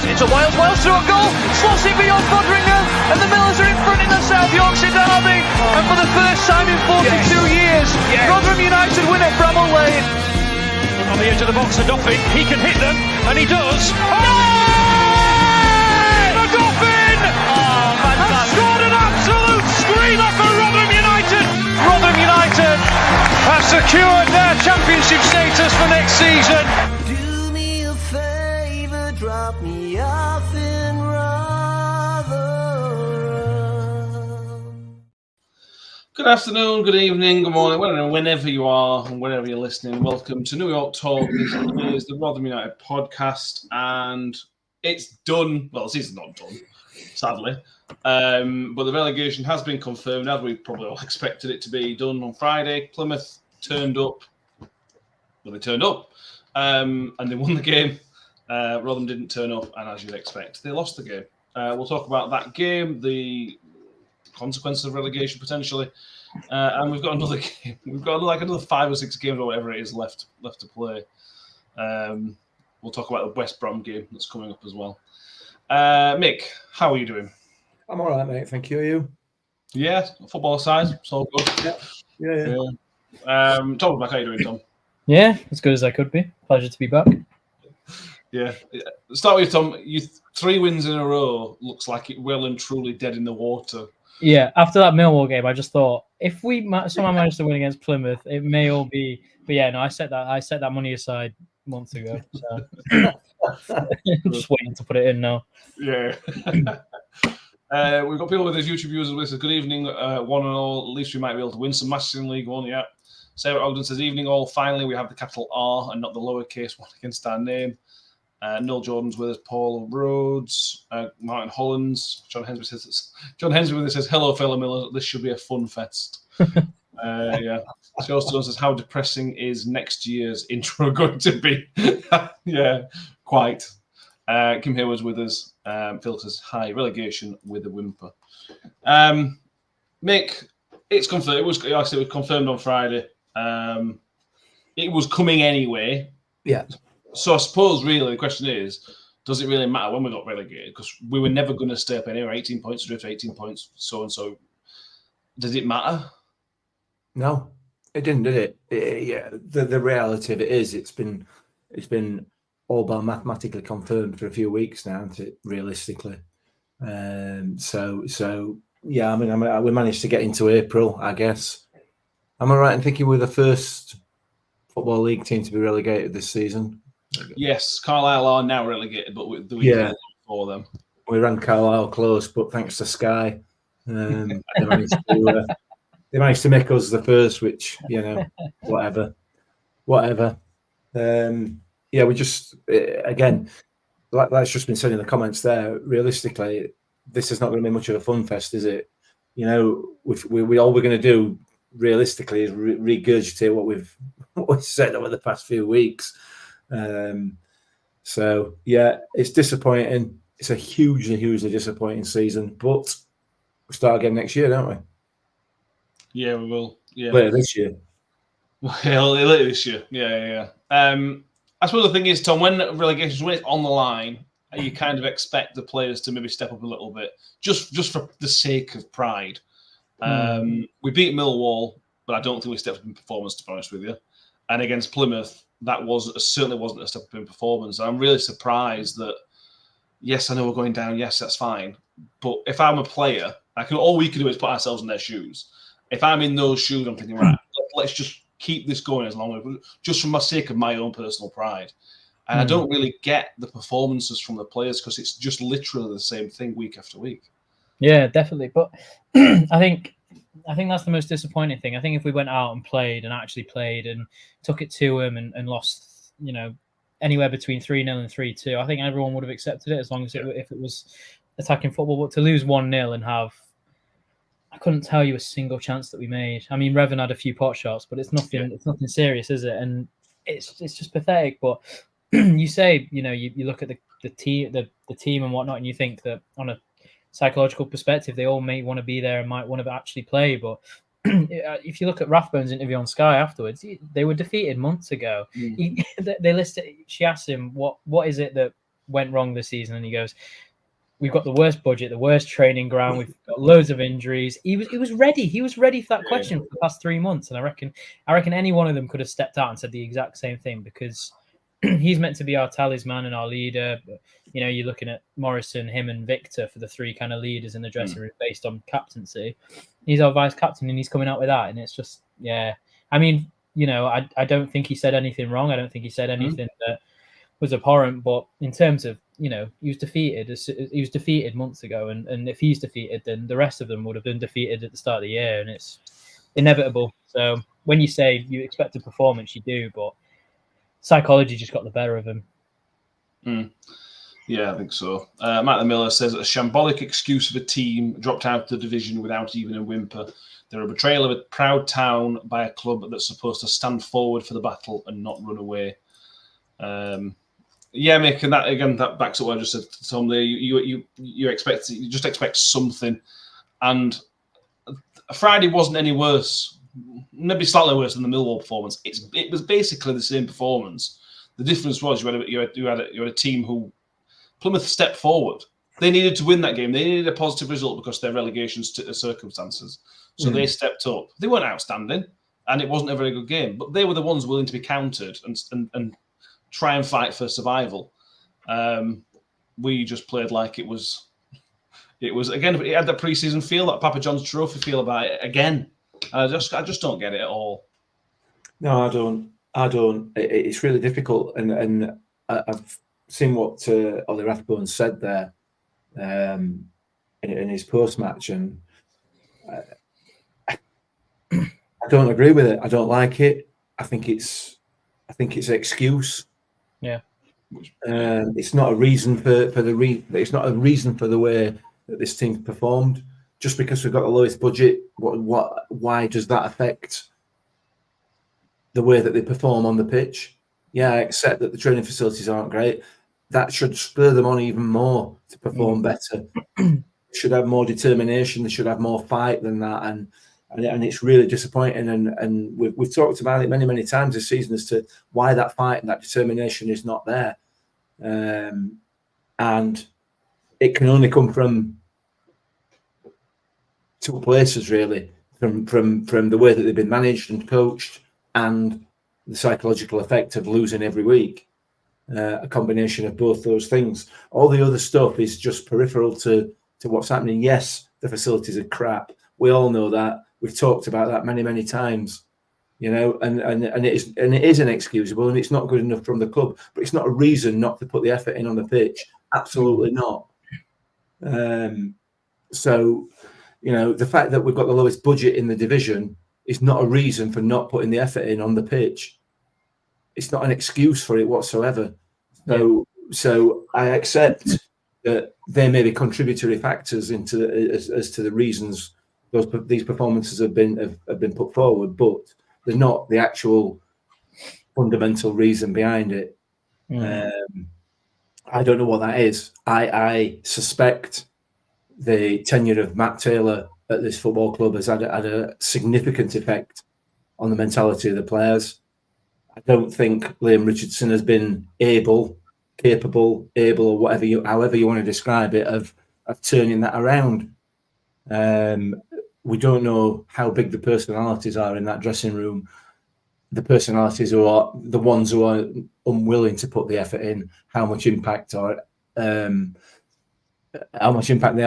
It's a Wales through a goal, slots it beyond Fodringer, and the Millers are in front in the South Yorkshire derby. And for the first time in 42 years, Rotherham United win at Bramall Lane. On the edge of the box, Adoffin, he can hit them, and he does. Adoffin has scored an absolute screamer for Rotherham United. Rotherham United have secured their championship status for next season. Do me a favour, drop me off in Rotherham. Good afternoon, good evening, good morning, whenever you are and wherever you're listening. Welcome to New York Talk. This is the Rotherham United podcast, and it's done. Well, the season's not done, sadly. But the relegation has been confirmed, as we probably all expected it to be done on Friday. Plymouth turned up. Well, they turned up, and they won the game. Rotherham didn't turn up, and as you'd expect, they lost the game. We'll talk about that game, the consequences of relegation potentially, and we've got another game. We've got like another 5 or 6 games or whatever it is left to play. We'll talk about the West Brom game that's coming up as well. Mick, how are you doing? I'm all right, mate. Thank you. Are you? Yeah, football side, it's all good. Yeah. Tom, how are you doing, Tom? Yeah, as good as I could be. Pleasure to be back. Yeah. Start with Tom. 3 wins in a row looks like it well and truly dead in the water. Yeah, after that Millwall game, I just thought if we somehow managed to win against Plymouth, it may all be. But yeah, no, I set that money aside months ago. So just waiting to put it in now. Yeah. We've got people with his YouTube viewers with us. Good evening, one and all. At least we might be able to win some matches in League One. Yeah. Sarah Ogden says, evening all. Finally, we have the capital R and not the lowercase one against our name. Noel Jordan's with us. Paul Rhodes, Martin Hollands. John Hensby with us says, hello, fellow Millers. This should be a fun fest. Yeah. Joe Stone says, how depressing is next year's intro going to be? Yeah, quite. Kim Hayward's with us. Phil says, hi, relegation with a whimper. Mick, it's confirmed. It was confirmed on Friday. It was coming anyway. Yeah. So I suppose really the question is, does it really matter when we got relegated? Because we were never going to stay up anywhere. 18 points, drift 18 points, so and so. Does it matter? No, it didn't, did it? Yeah. The reality of it is, it's been all but mathematically confirmed for a few weeks now, isn't it? Realistically, so yeah. I mean, we managed to get into April, I guess. Am I right in thinking we're the first Football League team to be relegated this season? Yes, Carlisle are now relegated, but the week before them, we ran Carlisle close, but thanks to Sky, they managed to make us the first. Which, you know, whatever. Yeah, we just again, like that's just been said in the comments there. Realistically, this is not going to be much of a fun fest, is it? You know, we all we're going to do realistically is regurgitate what we've said over the past few weeks. So yeah, it's disappointing. It's a hugely disappointing season, but we start again next year, don't we? Yeah, we will. Yeah, later this year. Well, later this year. Yeah. I suppose the thing is, Tom, when it's on the line, you kind of expect the players to maybe step up a little bit, just for the sake of pride. We beat Millwall, but I don't think we stepped up in performance, to be honest with you. And against Plymouth, that certainly wasn't a step up in performance. I'm really surprised that, yes, I know we're going down. Yes, that's fine. But if I'm a player, all we can do is put ourselves in their shoes. If I'm in those shoes, I'm thinking, right, let's just keep this going as long as, just for the sake of my own personal pride. And I don't really get the performances from the players because it's just literally the same thing week after week. Yeah, definitely. But I think that's the most disappointing thing. I think if we went out and actually played and took it to him and lost, you know, anywhere between 3-0 and 3-2, I think everyone would have accepted it as long as if it was attacking football. But to lose 1-0 and have, I couldn't tell you a single chance that we made. I mean, Revan had a few pot shots, but it's nothing. Yeah. It's nothing serious, is it? And it's just pathetic. But you say, you know, you look at the team and whatnot, and you think that on a psychological perspective, they all may want to be there and might want to actually play. But if you look at Rathbone's interview on Sky afterwards, they were defeated months ago. They listed. She asked him, "What is it that went wrong this season, and he goes, "We've got the worst budget, the worst training ground. We've got loads of injuries." He was ready. He was ready for that question for the past 3 months, and I reckon any one of them could have stepped out and said the exact same thing, because he's meant to be our talisman and our leader. But, you know, you're looking at Morrison, him, and Victor for the three kind of leaders in the dressing room based on captaincy. He's our vice captain, and he's coming out with that, and it's just, yeah. I mean, you know, I don't think he said anything wrong. I don't think he said anything that was abhorrent. But in terms of, you know, he was defeated months ago, and if he's defeated, then the rest of them would have been defeated at the start of the year, and it's inevitable. So when you say you expect a performance, you do, but psychology just got the better of him. Yeah, I think so. Matt the Miller says a shambolic excuse of a team dropped out of the division without even a whimper. They're a betrayal of a proud town by a club that's supposed to stand forward for the battle and not run away. Yeah, Mick, and that again, that backs up what I just said to Tom there. You just expect something, and Friday wasn't any worse, maybe slightly worse than the Millwall performance. It was basically the same performance. The difference was you had a team who Plymouth stepped forward. They needed to win that game. They needed a positive result because of their relegation circumstances. So they stepped up. They weren't outstanding, and it wasn't a very good game. But they were the ones willing to be countered and try and fight for survival. We just played like it was again. It had that pre-season feel, that Papa John's Trophy feel about it again. I just don't get it at all. No, I don't. It's really difficult, and I've seen what Ollie Rathbone said there in his post-match, and I don't agree with it. I don't like it. I think it's an excuse. Yeah. It's not a reason it's not a reason for the way that this team performed. Just because we've got the lowest budget, why does that affect the way that they perform on the pitch? Yeah, I accept that the training facilities aren't great. That should spur them on even more to perform better. Should have more determination. They should have more fight than that. And it's really disappointing. And we've talked about it many times this season as to why that fight and that determination is not there. And it can only come from two places, really, from the way that they've been managed and coached, and the psychological effect of losing every week. A combination of both those things. All the other stuff is just peripheral to what's happening. Yes, the facilities are crap. We all know that. We've talked about that many times, you know, and it is inexcusable, and it's not good enough from the club. But it's not a reason not to put the effort in on the pitch. Absolutely not. So, you know, the fact that we've got the lowest budget in the division is not a reason for not putting the effort in on the pitch. It's not an excuse for it whatsoever. So I accept that there may be contributory factors as to the reasons these performances have been put forward, but there's not the actual fundamental reason behind it. I don't know what that is. I suspect the tenure of Matt Taylor at this football club has had a significant effect on the mentality of the players. I don't think Liam Richardson has been capable, or however you want to describe it, of turning that around. We don't know how big the personalities are in that dressing room. The personalities who are the ones who are unwilling to put the effort in, how much impact they have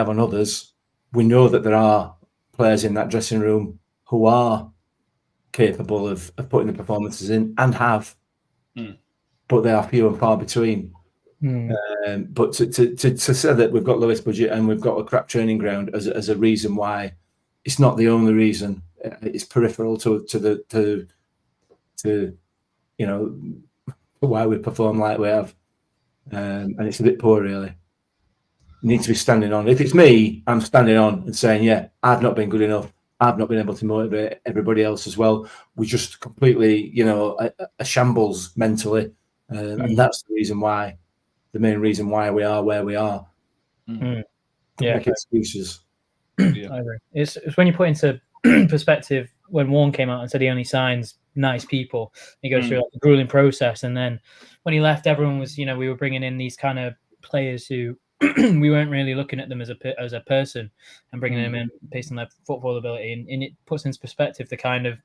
on others. We know that there are players in that dressing room who are capable of putting the performances in and have, but they are few and far between. But to say that we've got lowest budget and we've got a crap training ground as a reason why, it's not the only reason. It's peripheral to you know, why we perform like we have, and it's a bit poor, really. You need to be standing on. If it's me, I'm standing on and saying, yeah, I've not been good enough. I've not been able to motivate everybody else as well. We're just completely, you know, a shambles mentally, and that's the main reason why we are where we are. Yeah, make excuses. I agree. It's when you put into perspective when Warren came out and said he only signs nice people. He goes through like a grueling process, and then when he left, everyone was, you know, we were bringing in these kind of players who we weren't really looking at them as a person and bringing them in based on their football ability, and it puts into perspective the kind of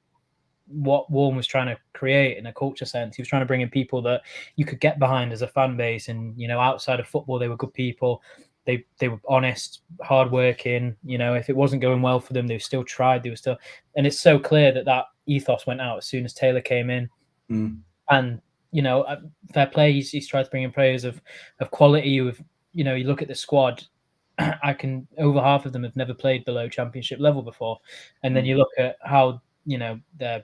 what Warren was trying to create in a culture sense. He was trying to bring in people that you could get behind as a fan base, and outside of football, they were good people. They were honest, hardworking. If it wasn't going well for them, they still tried. They were still, and it's so clear that ethos went out as soon as Taylor came in. And fair play. He's tried to bring in players of quality. With you look at the squad. Over half of them have never played below championship level before, and then you look at how their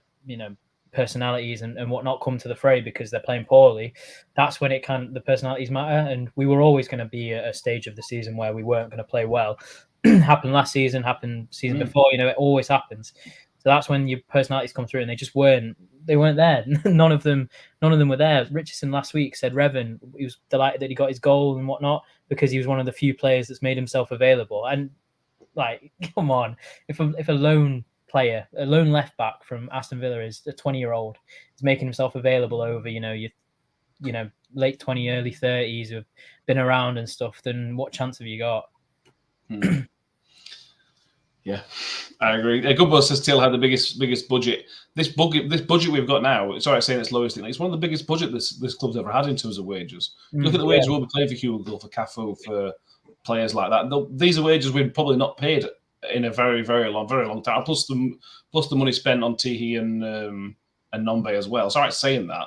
personalities and whatnot come to the fray because they're playing poorly. That's when the personalities matter. And we were always going to be at a stage of the season where we weren't going to play well. Happened last season, happened season before. It always happens. So that's when your personalities come through, and they just weren't. They weren't there. None of them were there. Richardson last week said Revan, he was delighted that he got his goal and whatnot because he was one of the few players that's made himself available. And come on, if a lone player, a lone left back from Aston Villa is a 20-year-old, is making himself available over your late 20, early 30s who've been around and stuff, then what chance have you got? Yeah, I agree. Goodbus says Taylor had the biggest budget. This budget we've got now, sorry, I'm saying it's lowest thing. It's one of the biggest budget this club's ever had in terms of wages. Look at the wages we'll be paying for Hugo, for Cafu, for players like that. These are wages we've probably not paid in a very, very long time. Plus the money spent on Tihi and Nombe as well. It's all right saying that.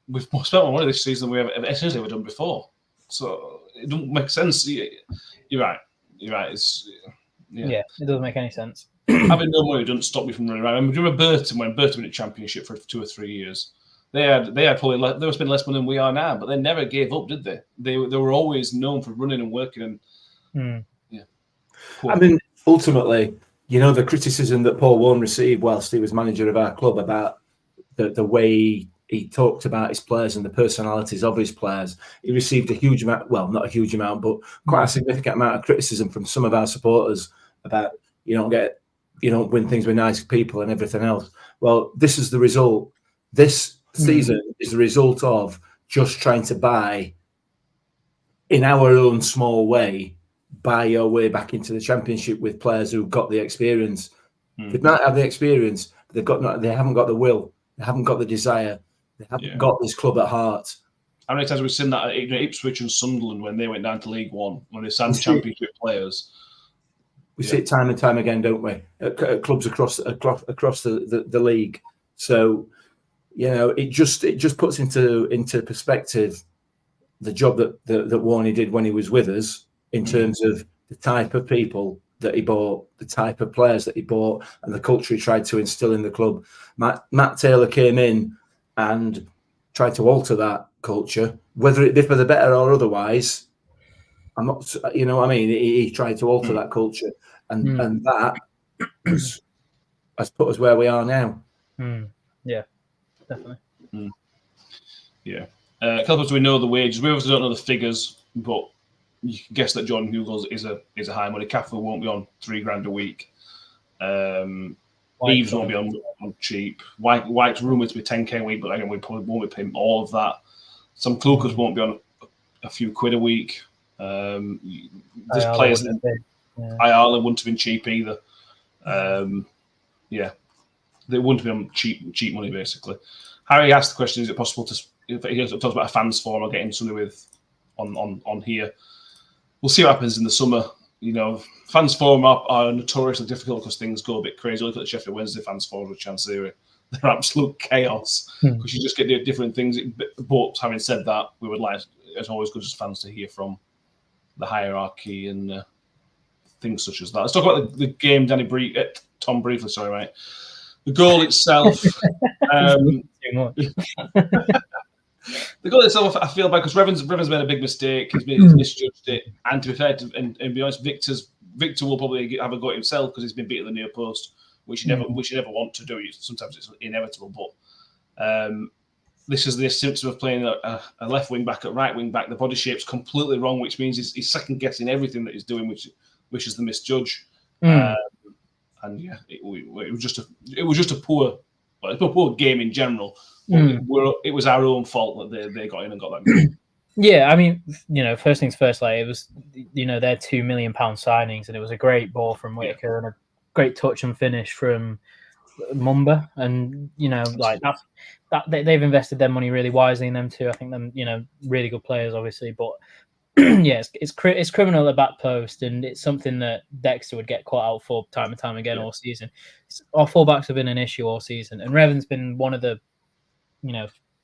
We've spent more money this season than we've ever done before. So it doesn't make sense. You're right. Yeah, it doesn't make any sense. Having no money doesn't stop me from running around. Do you remember Burton when Burton won the championship for 2 or 3 years? They had probably they were spending less money than we are now, but they never gave up, did they? They were always known for running and working and I mean, ultimately, the criticism that Paul Warne received whilst he was manager of our club about the way he talked about his players and the personalities of his players, he received a huge amount, well, not a huge amount, but quite a significant amount of criticism from some of our supporters about you don't win things with nice people and everything else. Well, this is the result. This season is the result of just trying to buy, in our own small way, buy your way back into the championship with players who've got the experience. They might have the experience, but they haven't got the will. They haven't got the desire. They haven't got this club at heart. How many times have we seen that at Ipswich and Sunderland when they went down to League One, when they signed championship players? We see it time and time again, don't we? At clubs across the league. So, it just puts into perspective the job that Warney did when he was with us in terms of the type of people that he bought, the type of players that he bought, and the culture he tried to instill in the club. Matt Taylor came in and tried to alter that culture, whether it did for the better or otherwise. I'm not, what I mean? He tried to alter that culture, and that has put us where we are now. Yeah, definitely. Yeah. A couple of we know the wages. We obviously don't know the figures, but you can guess that John Hughes is a high money. Cafu won't be on $3,000 a week. Eves won't be on cheap. White's rumoured to be $10K a week, but again, we probably won't be paying all of that. Some Klukas won't be on a few quid a week. There's players in Ireland wouldn't have been cheap either. They wouldn't have been on cheap money basically. Harry asked the question: is it possible to? If he talks about a fans forum or getting somebody with on here? We'll see what happens in the summer. Fans forum are notoriously difficult because things go a bit crazy. Look at the Sheffield Wednesday fans forum with Chancery. They're absolute chaos because you just get different things. But having said that, we would like, it's always good as fans to hear from the hierarchy and things such as that. Let's talk about the game, Tom, briefly. Sorry, mate. The goal itself. The goal itself, I feel bad because Revan's made a big mistake. He's misjudged it, and to be fair, and be honest, Victor will probably have a go at himself because he's been beat at the near post, which you never want to do. Sometimes it's inevitable, but this is the symptom of playing a left wing back at right wing back. The body shape's completely wrong, which means he's second guessing everything that he's doing, which is the misjudge. And yeah, it was just a poor game in general. It was our own fault that they got in and got that goal. Yeah, I mean, first things first. Like it was, their £2 million signings, and it was a great ball from Whitaker and a great touch and finish from Mumba, and like they've invested their money really wisely in them too. I think them, really good players, obviously, but yeah, it's criminal at back post, and it's something that Dexter would get caught out for time and time again all season. Our fullbacks have been an issue all season, and Revan's been one of the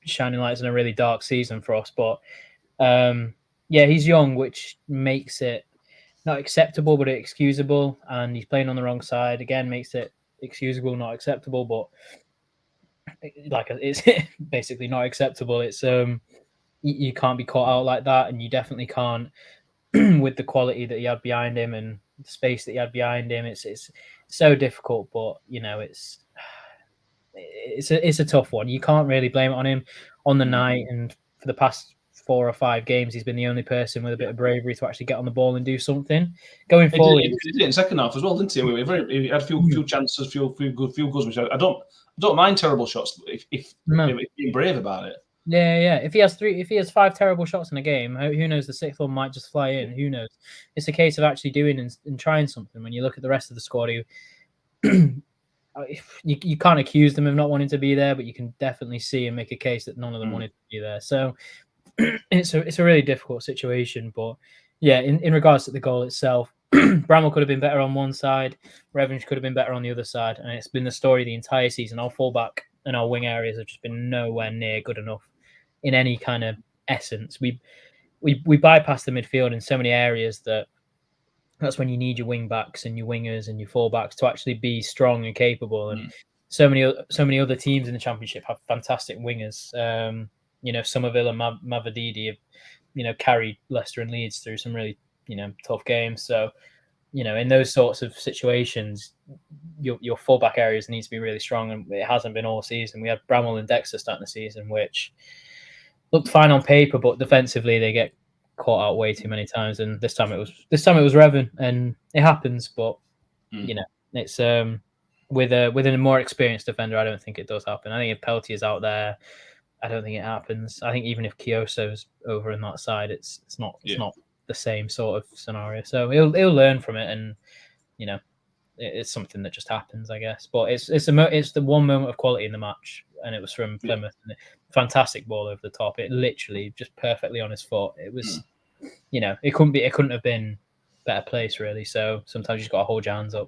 shining lights in a really dark season for us. But he's young, which makes it not acceptable, but excusable, and he's playing on the wrong side again, makes it excusable, not acceptable. But it's basically not acceptable. It's you can't be caught out like that, and you definitely can't with the quality that he had behind him and the space that he had behind him. It's so difficult, but it's a tough one. You can't really blame it on him on the night, and for the past 4 or 5 games, he's been the only person with a bit of bravery to actually get on the ball and do something. Going forward, he did it in second half as well, didn't he? He had a few chances, few goals, which I don't mind terrible shots if being brave about it. Yeah. If he has 5 terrible shots in a game, who knows? The 6th one might just fly in. Who knows? It's a case of actually doing and trying something. When you look at the rest of the squad, you can't accuse them of not wanting to be there, but you can definitely see and make a case that none of them wanted to be there. So it's a really difficult situation. But yeah, in regards to the goal itself, Bramall could have been better on one side, Revan could have been better on the other side, and it's been the story the entire season. Our fullback and our wing areas have just been nowhere near good enough in any kind of essence. We bypass the midfield in so many areas that's when you need your wing backs and your wingers and your fullbacks to actually be strong and capable. And so many other teams in the Championship have fantastic wingers. Somerville and Mavadidi have carried Leicester and Leeds through some really tough games. So in those sorts of situations, your fullback areas need to be really strong, and it hasn't been all season. We had Bramall and Dexter starting the season, which looked fine on paper, but defensively they get caught out way too many times. And this time it was Revan, and it happens. But it's with a more experienced defender, I don't think it does happen. I think if Peltier's out there, I don't think it happens. I think even if Kioso's over on that side, it's not the same sort of scenario. So he'll learn from it, and it's something that just happens, I guess. But it's the one moment of quality in the match, and it was from Plymouth. And fantastic ball over the top. It literally just perfectly on his foot. It was, it couldn't have been better place really. So sometimes you just got to hold your hands up.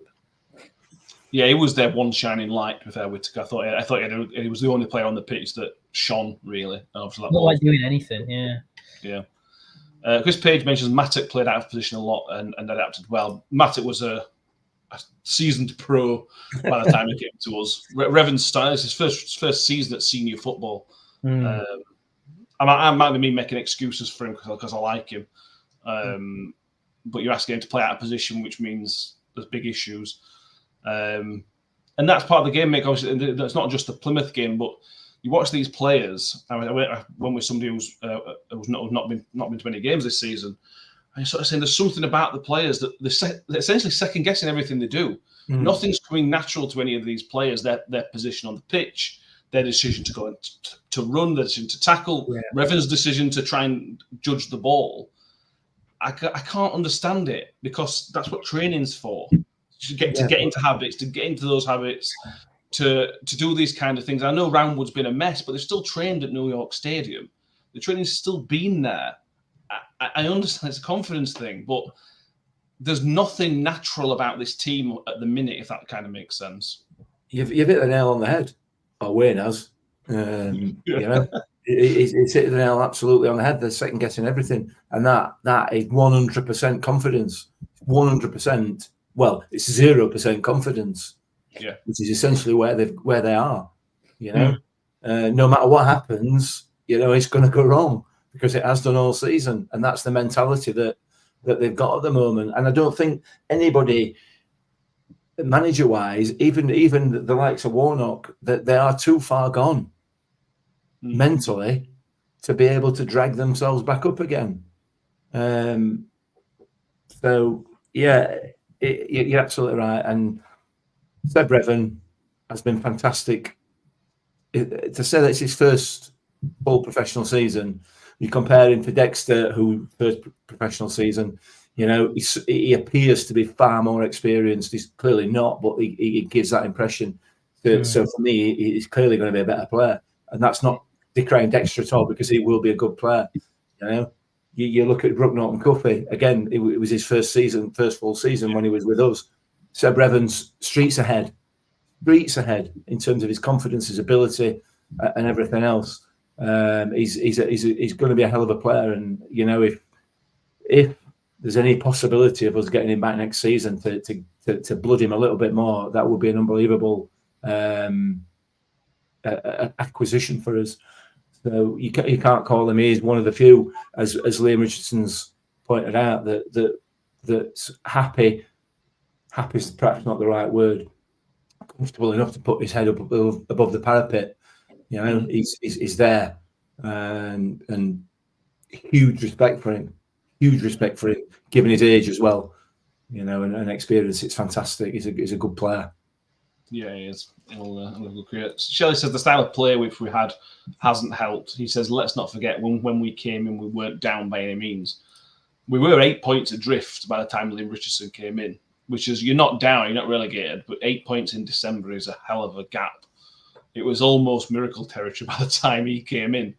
Yeah, he was their one shining light. With Whitaker, I thought he was the only player on the pitch that shone really. Not like doing anything. Yeah. Chris Page mentions Matic played out of position a lot and adapted well. Matic was a seasoned pro by the time he came to us. Revan's style is his first season at senior football. I might be making excuses for him because I like him, but you're asking him to play out of position, which means there's big issues. And that's part of the game, Mick. Obviously, it's not just the Plymouth game, but you watch these players. I went with somebody who's not been to many games this season. And you're sort of saying there's something about the players that they're essentially second guessing everything they do. Nothing's coming natural to any of these players. Their position on the pitch, their decision to go to run, their decision to tackle, Revan's decision to try and judge the ball. I can't understand it, because that's what training's for. To get into habits, to get into those habits, to do these kind of things. I know Roundwood's been a mess, but they've still trained at New York Stadium. The training's still been there. I understand it's a confidence thing, but there's nothing natural about this team at the minute, if that kind of makes sense. You've hit the nail on the head. Or Wayne has. He's hit the nail absolutely on the head. They're second guessing everything, and that is 100% confidence. 100%. Well, it's 0% confidence. Yeah, which is essentially where they are. No matter what happens, it's going to go wrong, because it has done all season, and that's the mentality that they've got at the moment. And I don't think anybody, manager-wise, even the likes of Warnock, that they are too far gone mentally to be able to drag themselves back up again. So yeah, you're absolutely right. And Seb Revan has been fantastic. To say that it's his first full professional season, You compare him to Dexter, who first professional season, you know, he appears to be far more experienced. He's clearly not, but he gives that impression. So for me, he's clearly going to be a better player, and that's not decrying Dexter at all, because he will be a good player. You know, you look at Brook Norton-Cuffy again. It was his first full season when he was with us. Seb Evans, streets ahead in terms of his confidence, his ability, and everything else. He's going to be a hell of a player, and you know, if there's any possibility of us getting him back next season to blood him a little bit more, that would be an unbelievable acquisition for us. So you can't call him. He's one of the few, as Liam Richardson's pointed out, that's happy. Happy is perhaps not the right word. Comfortable enough to put his head up above the parapet. You know, he's there, and huge respect for him. Given his age as well, you know, and experience. It's fantastic. He's a good player. Yeah, he is. He'll create. Shelley says the style of play which we had hasn't helped. He says, let's not forget when we came in, we weren't down by any means. We were 8 points adrift by the time Liam Richardson came in, which is, you're not down, you're not relegated, but 8 points in December is a hell of a gap. It was almost miracle territory by the time he came in.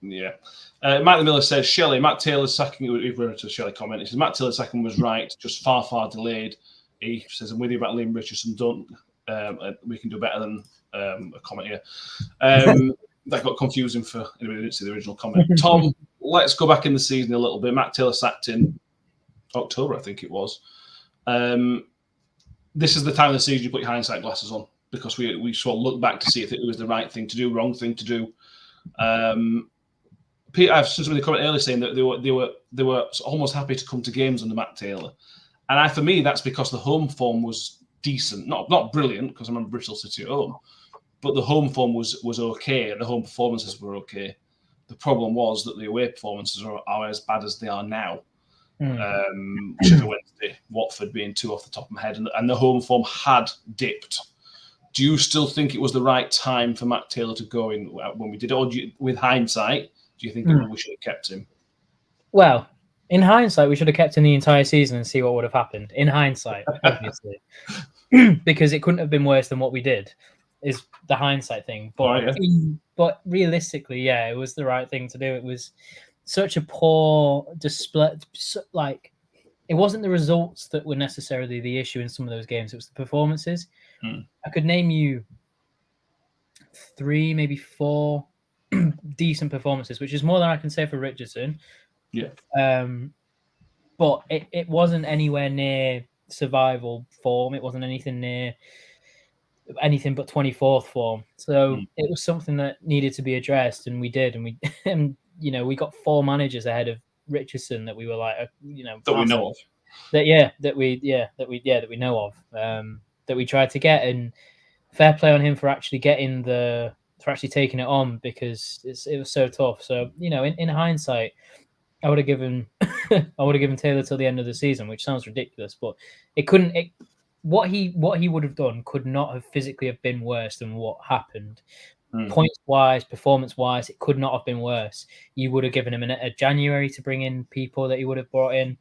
Matthew Miller says, Shelley, Matt Taylor's sacking, we've run into a Shelley comment. He says, Matt Taylor's sacking was right, just far, far delayed. He says, I'm with you about Liam Richardson. We can do better than a comment here. That got confusing for anybody who didn't see the original comment. Tom, let's go back in the season a little bit. Matt Taylor sacked in October, I think it was. This is the time of the season you put your hindsight glasses on, because we sort of look back to see if it was the right thing to do, wrong thing to do. Peter, I've seen somebody comment earlier saying that they were almost happy to come to games under Matt Taylor, and for me that's because the home form was decent, not brilliant, because I remember Bristol City at home, but the home form was okay, and the home performances were okay. The problem was that the away performances are as bad as they are now. Sheffield Wednesday, Watford being two off the top of my head, and the home form had dipped. Do you still think it was the right time for Matt Taylor to go in when we did it, or with hindsight, do you think we should have kept him? Well, in hindsight, we should have kept him the entire season and see what would have happened. In hindsight, obviously, because it couldn't have been worse than what we did, is the hindsight thing. But but realistically, yeah, it was the right thing to do. It was such a poor display. Like, it wasn't the results that were necessarily the issue in some of those games. It was the performances. I could name you 3, maybe 4 decent performances, which is more than I can say for Richardson. Yeah. But it wasn't anywhere near survival form. It wasn't anything near anything but 24th form. So it was something that needed to be addressed, and we did. And we got 4 managers ahead of Richardson that we were like, that we know of. That we know of. That we tried to get, and fair play on him for actually taking it on, because it was so tough. So in hindsight, I would have given Taylor till the end of the season, which sounds ridiculous, but it couldn't. What he would have done could not have physically have been worse than what happened. Points wise, performance wise, it could not have been worse. You would have given him a January to bring in people that he would have brought in.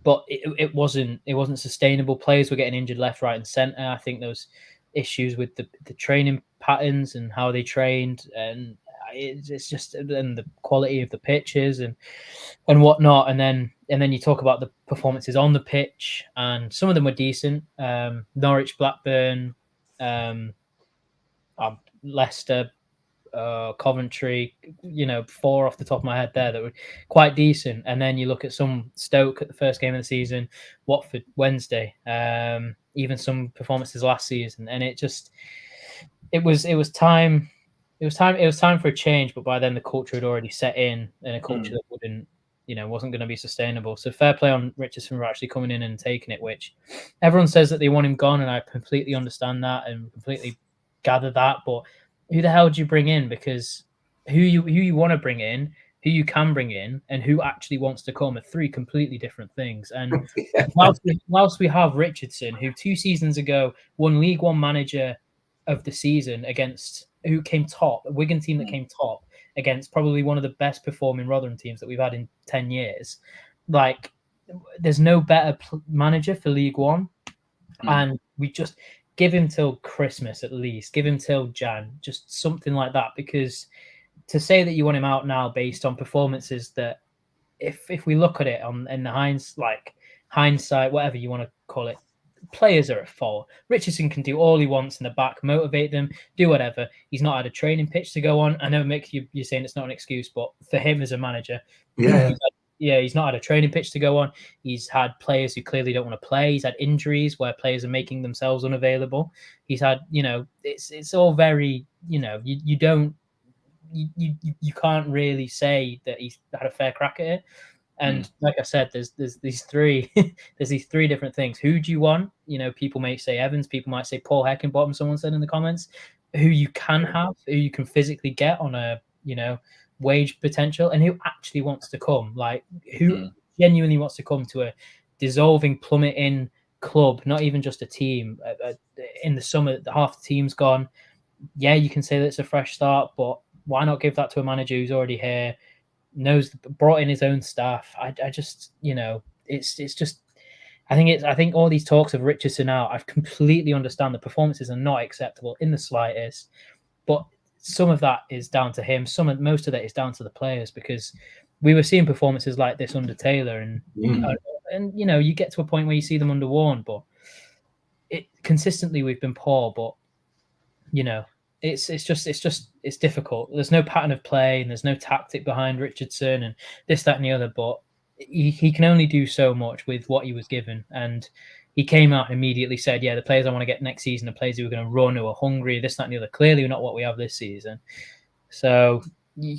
But it wasn't sustainable. Players were getting injured left, right, and centre. I think there was issues with the training patterns and how they trained, and it's just, and the quality of the pitches and whatnot. And then you talk about the performances on the pitch, and some of them were decent. Norwich, Blackburn, Leicester, Coventry, 4 off the top of my head there that were quite decent. And then you look at some Stoke at the first game of the season, Watford Wednesday, even some performances last season, and it was time for a change. But by then the culture had already set in, and a culture that wasn't going to be sustainable. So fair play on Richardson for actually coming in and taking it, which everyone says that they want him gone, and I completely understand that and completely gather that. But who the hell do you bring in? Because who you want to bring in, who you can bring in, and who actually wants to come are 3 completely different things. And whilst we have Richardson, who 2 seasons ago won League One Manager of the Season against who came top, a Wigan team that came top against probably one of the best performing Rotherham teams that we've had in 10 years. Like, there's no better manager for League One. And we just give him till Christmas at least, give him till Jan, just something like that. Because to say that you want him out now based on performances that, if we look at it in the hindsight, whatever you want to call it, players are at fault. Richardson can do all he wants in the back, motivate them, do whatever. He's not had a training pitch to go on. I know, Mick, you're saying it's not an excuse, but for him as a manager, he's not had a training pitch to go on. He's had players who clearly don't want to play. He's had injuries where players are making themselves unavailable. He's had, it's all very, you can't really say that he's had a fair crack at it. And like I said, there's these three different things. Who do you want? People may say Evans, people might say Paul Heckingbottom, someone said in the comments, who you can have, who you can physically get on a, wage potential, and who actually wants to come, like who genuinely wants to come to a dissolving, plummeting club, not even just a team. In the summer, half the team's gone. Yeah, you can say that it's a fresh start, but why not give that to a manager who's already here, brought in his own staff? I just, it's just, I think all these talks of Richardson out, I completely understand the performances are not acceptable in the slightest, but some of that is down to him. Most of that is down to the players, because we were seeing performances like this under Taylor, and you get to a point where you see them under Warne, but consistently we've been poor. But it's difficult. There's no pattern of play, and there's no tactic behind Richardson, and this, that, and the other. But he can only do so much with what he was given, and he came out and immediately said, yeah, the players I want to get next season are players who are going to run, who are hungry, this, that, and the other. Clearly not what we have this season. So you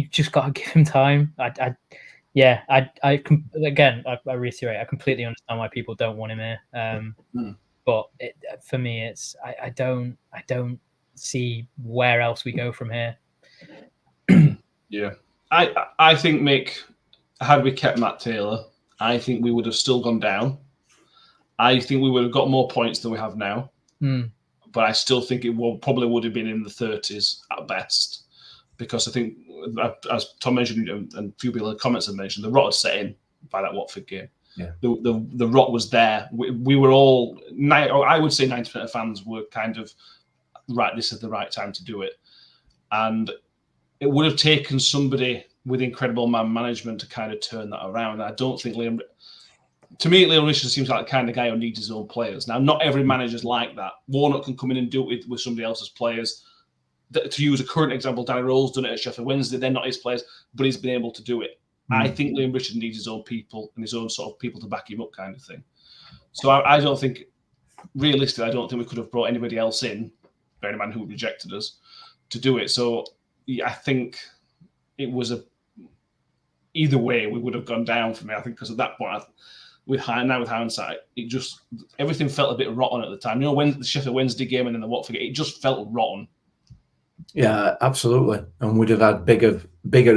just got to give him time. I reiterate, I completely understand why people don't want him here. But for me, I don't see where else we go from here. Yeah. I think, Mick, had we kept Matt Taylor, I think we would have still gone down. I think we would have got more points than we have now. But I still think it probably would have been in the 30s at best, because I think, as Tom mentioned, and a few people in the comments have mentioned, the rot had set in by that Watford game. Yeah. The rot was there. We were all, I would say 90% of fans were kind of, right, this is the right time to do it. And it would have taken somebody with incredible man management to kind of turn that around. I don't think Liam Richardson seems like the kind of guy who needs his own players. Now, not every manager's like that. Warnock can come in and do it with somebody else's players. To use a current example, Danny Rowe's done it at Sheffield Wednesday. They're not his players, but he's been able to do it. I think Liam Richardson needs his own people and his own sort of people to back him up, kind of thing. So I don't think, realistically, I don't think we could have brought anybody else in, bearing in mind who rejected us, to do it. So I think it was either way, we would have gone down for me. I think because at that point, with hindsight, it just, everything felt a bit rotten at the time. When the Sheffield Wednesday game and then the Watford game, it just felt rotten. Yeah, absolutely. And we'd have had bigger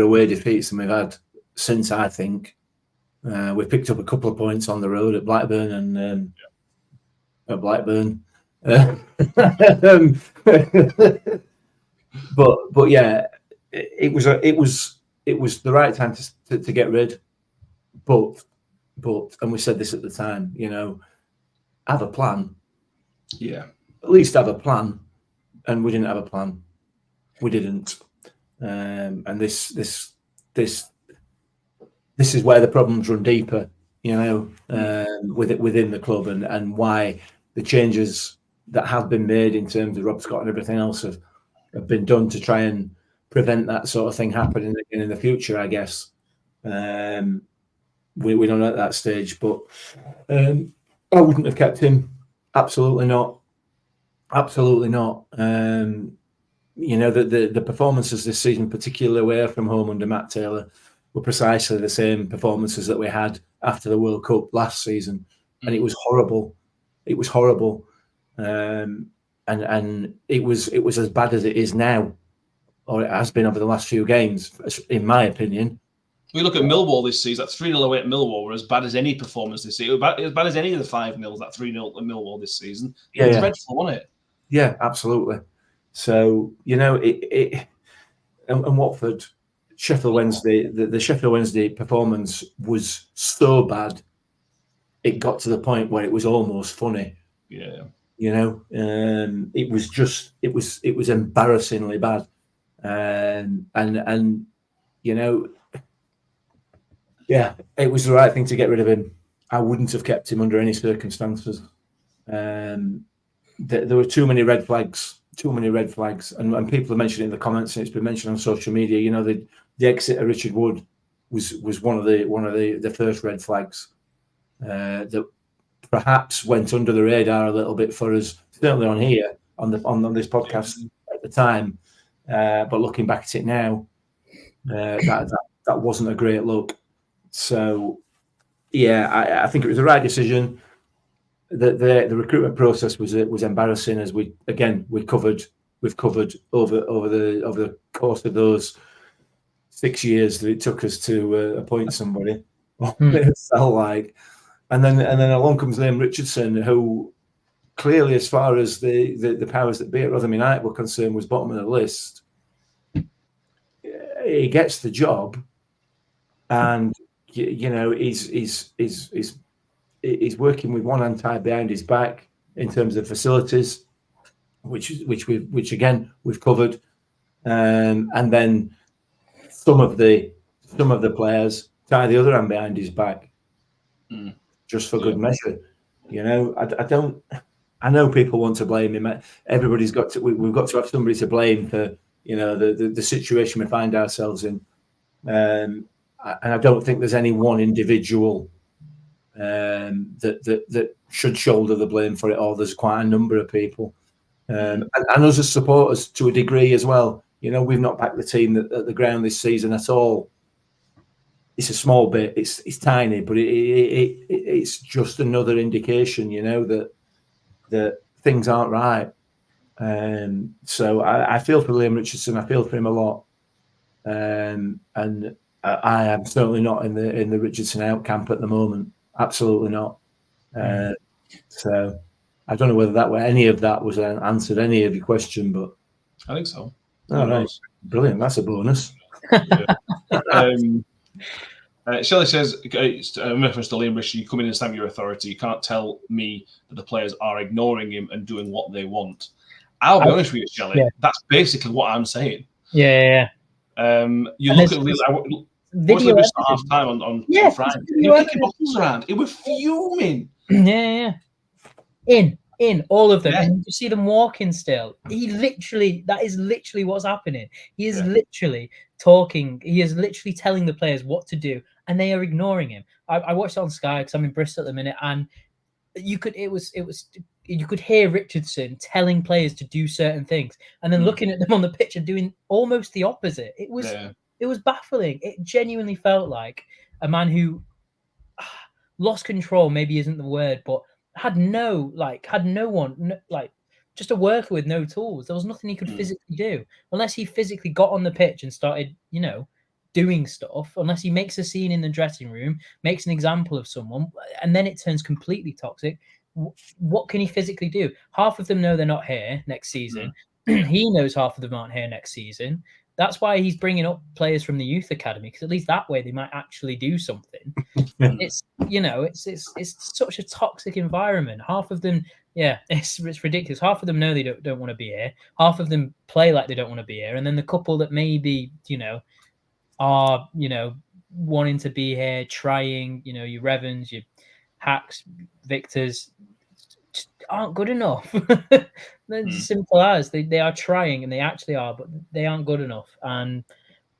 away defeats than we've had since, I think. We picked up a couple of points on the road at Blackburn and at Blackburn. But yeah, it was the right time to get rid. But and we said this at the time, have a plan. Yeah. At least have a plan. And we didn't have a plan. We didn't. And this is where the problems run deeper, within the club, and why the changes that have been made in terms of Rob Scott and everything else have been done to try and prevent that sort of thing happening again in the future, I guess. We don't know at that stage, but I wouldn't have kept him. Absolutely not. Absolutely not. The performances this season, particularly away from home under Matt Taylor, were precisely the same performances that we had after the World Cup last season, and it was horrible. It was horrible, and it was as bad as it is now, or it has been over the last few games, in my opinion. We look at Millwall this season. That 3-0 away at Millwall were as bad as any performance this season. As bad as any of the 5-0, that 3-0 at Millwall this season. It was dreadful, wasn't it? Yeah, absolutely. So, and Watford, Sheffield Wednesday, the Sheffield Wednesday performance was so bad, it got to the point where it was almost funny. Yeah. It was embarrassingly bad. And it was the right thing to get rid of him. I wouldn't have kept him under any circumstances. There were too many red flags, and people have mentioned it in the comments, and it's been mentioned on social media. The exit of Richard Wood was one of the first red flags that perhaps went under the radar a little bit for us, certainly on here on this podcast at the time. But looking back at it now, that wasn't a great look. So, I think it was the right decision. The recruitment process was embarrassing, as we've covered over the course of those 6 years that it took us to appoint somebody. It felt like, and then along comes Liam Richardson, who clearly, as far as the powers that be at Rotherham United were concerned, was bottom of the list. He gets the job, and he's working with one hand tied behind his back in terms of facilities, which again we've covered, and then some of the players tie the other hand behind his back, just for good measure. I know people want to blame him. Everybody's got to. We've got to have somebody to blame for the situation we find ourselves in, and I don't think there's any one individual that should shoulder the blame for it all. There's quite a number of people, and us as supporters to a degree as well. We've not backed the team at the ground this season at all. It's a small bit. It's tiny, but it's just another indication, that things aren't right. So I feel for Liam Richardson. I feel for him a lot, and I am certainly not in the Richardson out camp at the moment. Absolutely not. So I don't know whether any of that was answered any of your question, but I think so. Oh, nice. Brilliant. That's a bonus. Shelley says, in reference to Liam Richardson, you come in and stamp your authority. You can't tell me that the players are ignoring him and doing what they want. I'll be honest with you, Shelley. Yeah. That's basically what I'm saying. Yeah. You look at video at half time on Friday. You're kicking bottles around. It was fuming. Yeah. In all of them, and you see them walking still. That is literally what's happening. He is literally talking. He is literally telling the players what to do, and they are ignoring him. I watched it on Sky because I'm in Bristol at the minute, and you could hear Richardson telling players to do certain things, and then looking at them on the pitch and doing almost the opposite. It was baffling. It genuinely felt like a man who lost control. Maybe isn't the word, but had no one, just a worker with no tools. There was nothing he could physically do unless he physically got on the pitch and started, doing stuff. Unless he makes a scene in the dressing room, makes an example of someone, and then it turns completely toxic. What can he physically do? Half of them know they're not here next season. He knows half of them aren't here next season. That's why he's bringing up players from the youth academy, because at least that way they might actually do something. It's such a toxic environment. Half of them, it's ridiculous. Half of them know they don't want to be here. Half of them play like they don't want to be here, and then the couple that maybe are wanting to be here, trying, your Revens, your Hacks, Victors, just aren't good enough. It's simple as they are trying, and they actually are, but they aren't good enough, and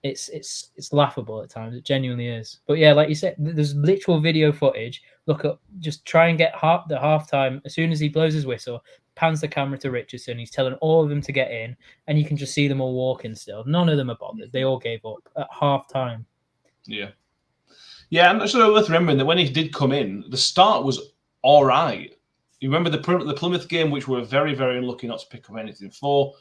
it's laughable at times. It genuinely is. But yeah, like you said, there's literal video footage. Look up, just try and get the halftime. As soon as he blows his whistle, pans the camera to Richardson. He's telling all of them to get in, and you can just see them all walking still. None of them are bothered. They all gave up at halftime. Yeah, and it's worth remembering that when he did come in, the start was all right. You remember the Plymouth game, which we were very, very unlucky not to pick up anything for.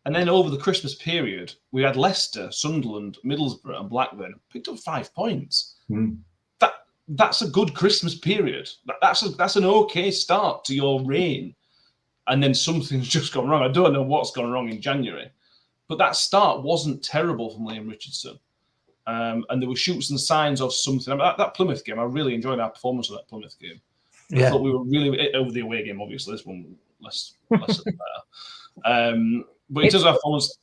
And then over the Christmas period, we had Leicester, Sunderland, Middlesbrough, and Blackburn picked up 5 points. That's a good Christmas period. That's an okay start to your reign. and then something's just gone wrong. I don't know what's gone wrong in January, but that start wasn't terrible from Liam Richardson. And there were shoots and signs of something. I mean, that Plymouth game, I really enjoyed our performance of that Plymouth game. I thought we were really over the away game. Obviously, this one less better. But in terms of our performance,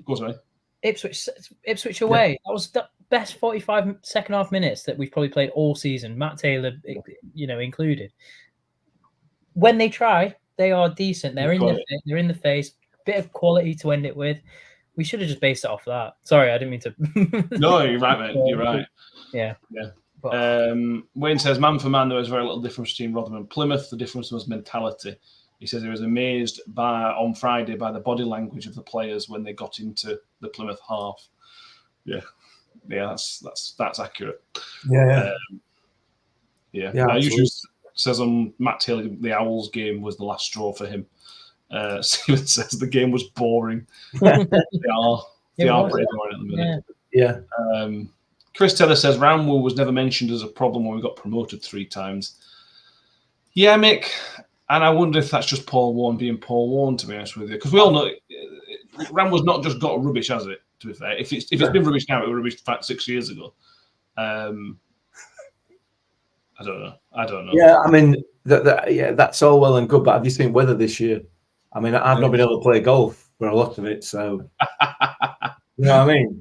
go on. Ipswich away. That was the best 45 second half minutes that we've probably played all season. Matt Taylor, included. When they try, they are decent. They're in the face. Bit of quality to end it with. We should have just based it off that. Sorry, I didn't mean to. No, you're right, mate. You're right. Yeah. Wayne says, man for man, there was very little difference between Rotherham and Plymouth. The difference was mentality. He says he was amazed on Friday by the body language of the players when they got into the Plymouth half. Yeah, that's accurate. Yeah. Usually says on Matt Taylor, the Owls game was the last straw for him. Steven says the game was boring. They are pretty boring at the minute. Yeah. Chris Taylor says Ramwo was never mentioned as a problem when we got promoted 3 times. Yeah, Mick. And I wonder if that's just Paul Warne being Paul Warne, to be honest with you. Because we all know Ramwo's not just got rubbish, has it, to be fair? If it's been rubbish now, it was rubbish 6 years ago. I don't know. Yeah, I mean, that's all well and good, but have you seen weather this year? I mean, I've not been able to play golf for a lot of it, so... you know what I mean?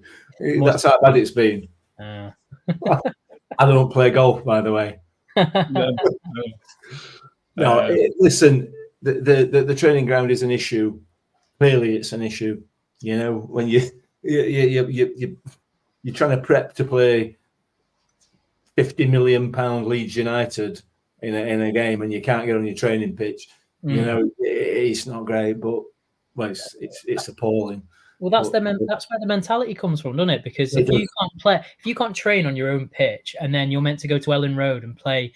That's how bad it's been. I don't play golf, by the way. No, listen. The training ground is an issue. Clearly, it's an issue. You know, when you're trying to prep to play £50 million Leeds United in a game, and you can't get on your training pitch. You know, it's not great, but it's appalling. Well, that's where the mentality comes from, doesn't it? Because if you can't train on your own pitch, and then you're meant to go to Ellen Road and play,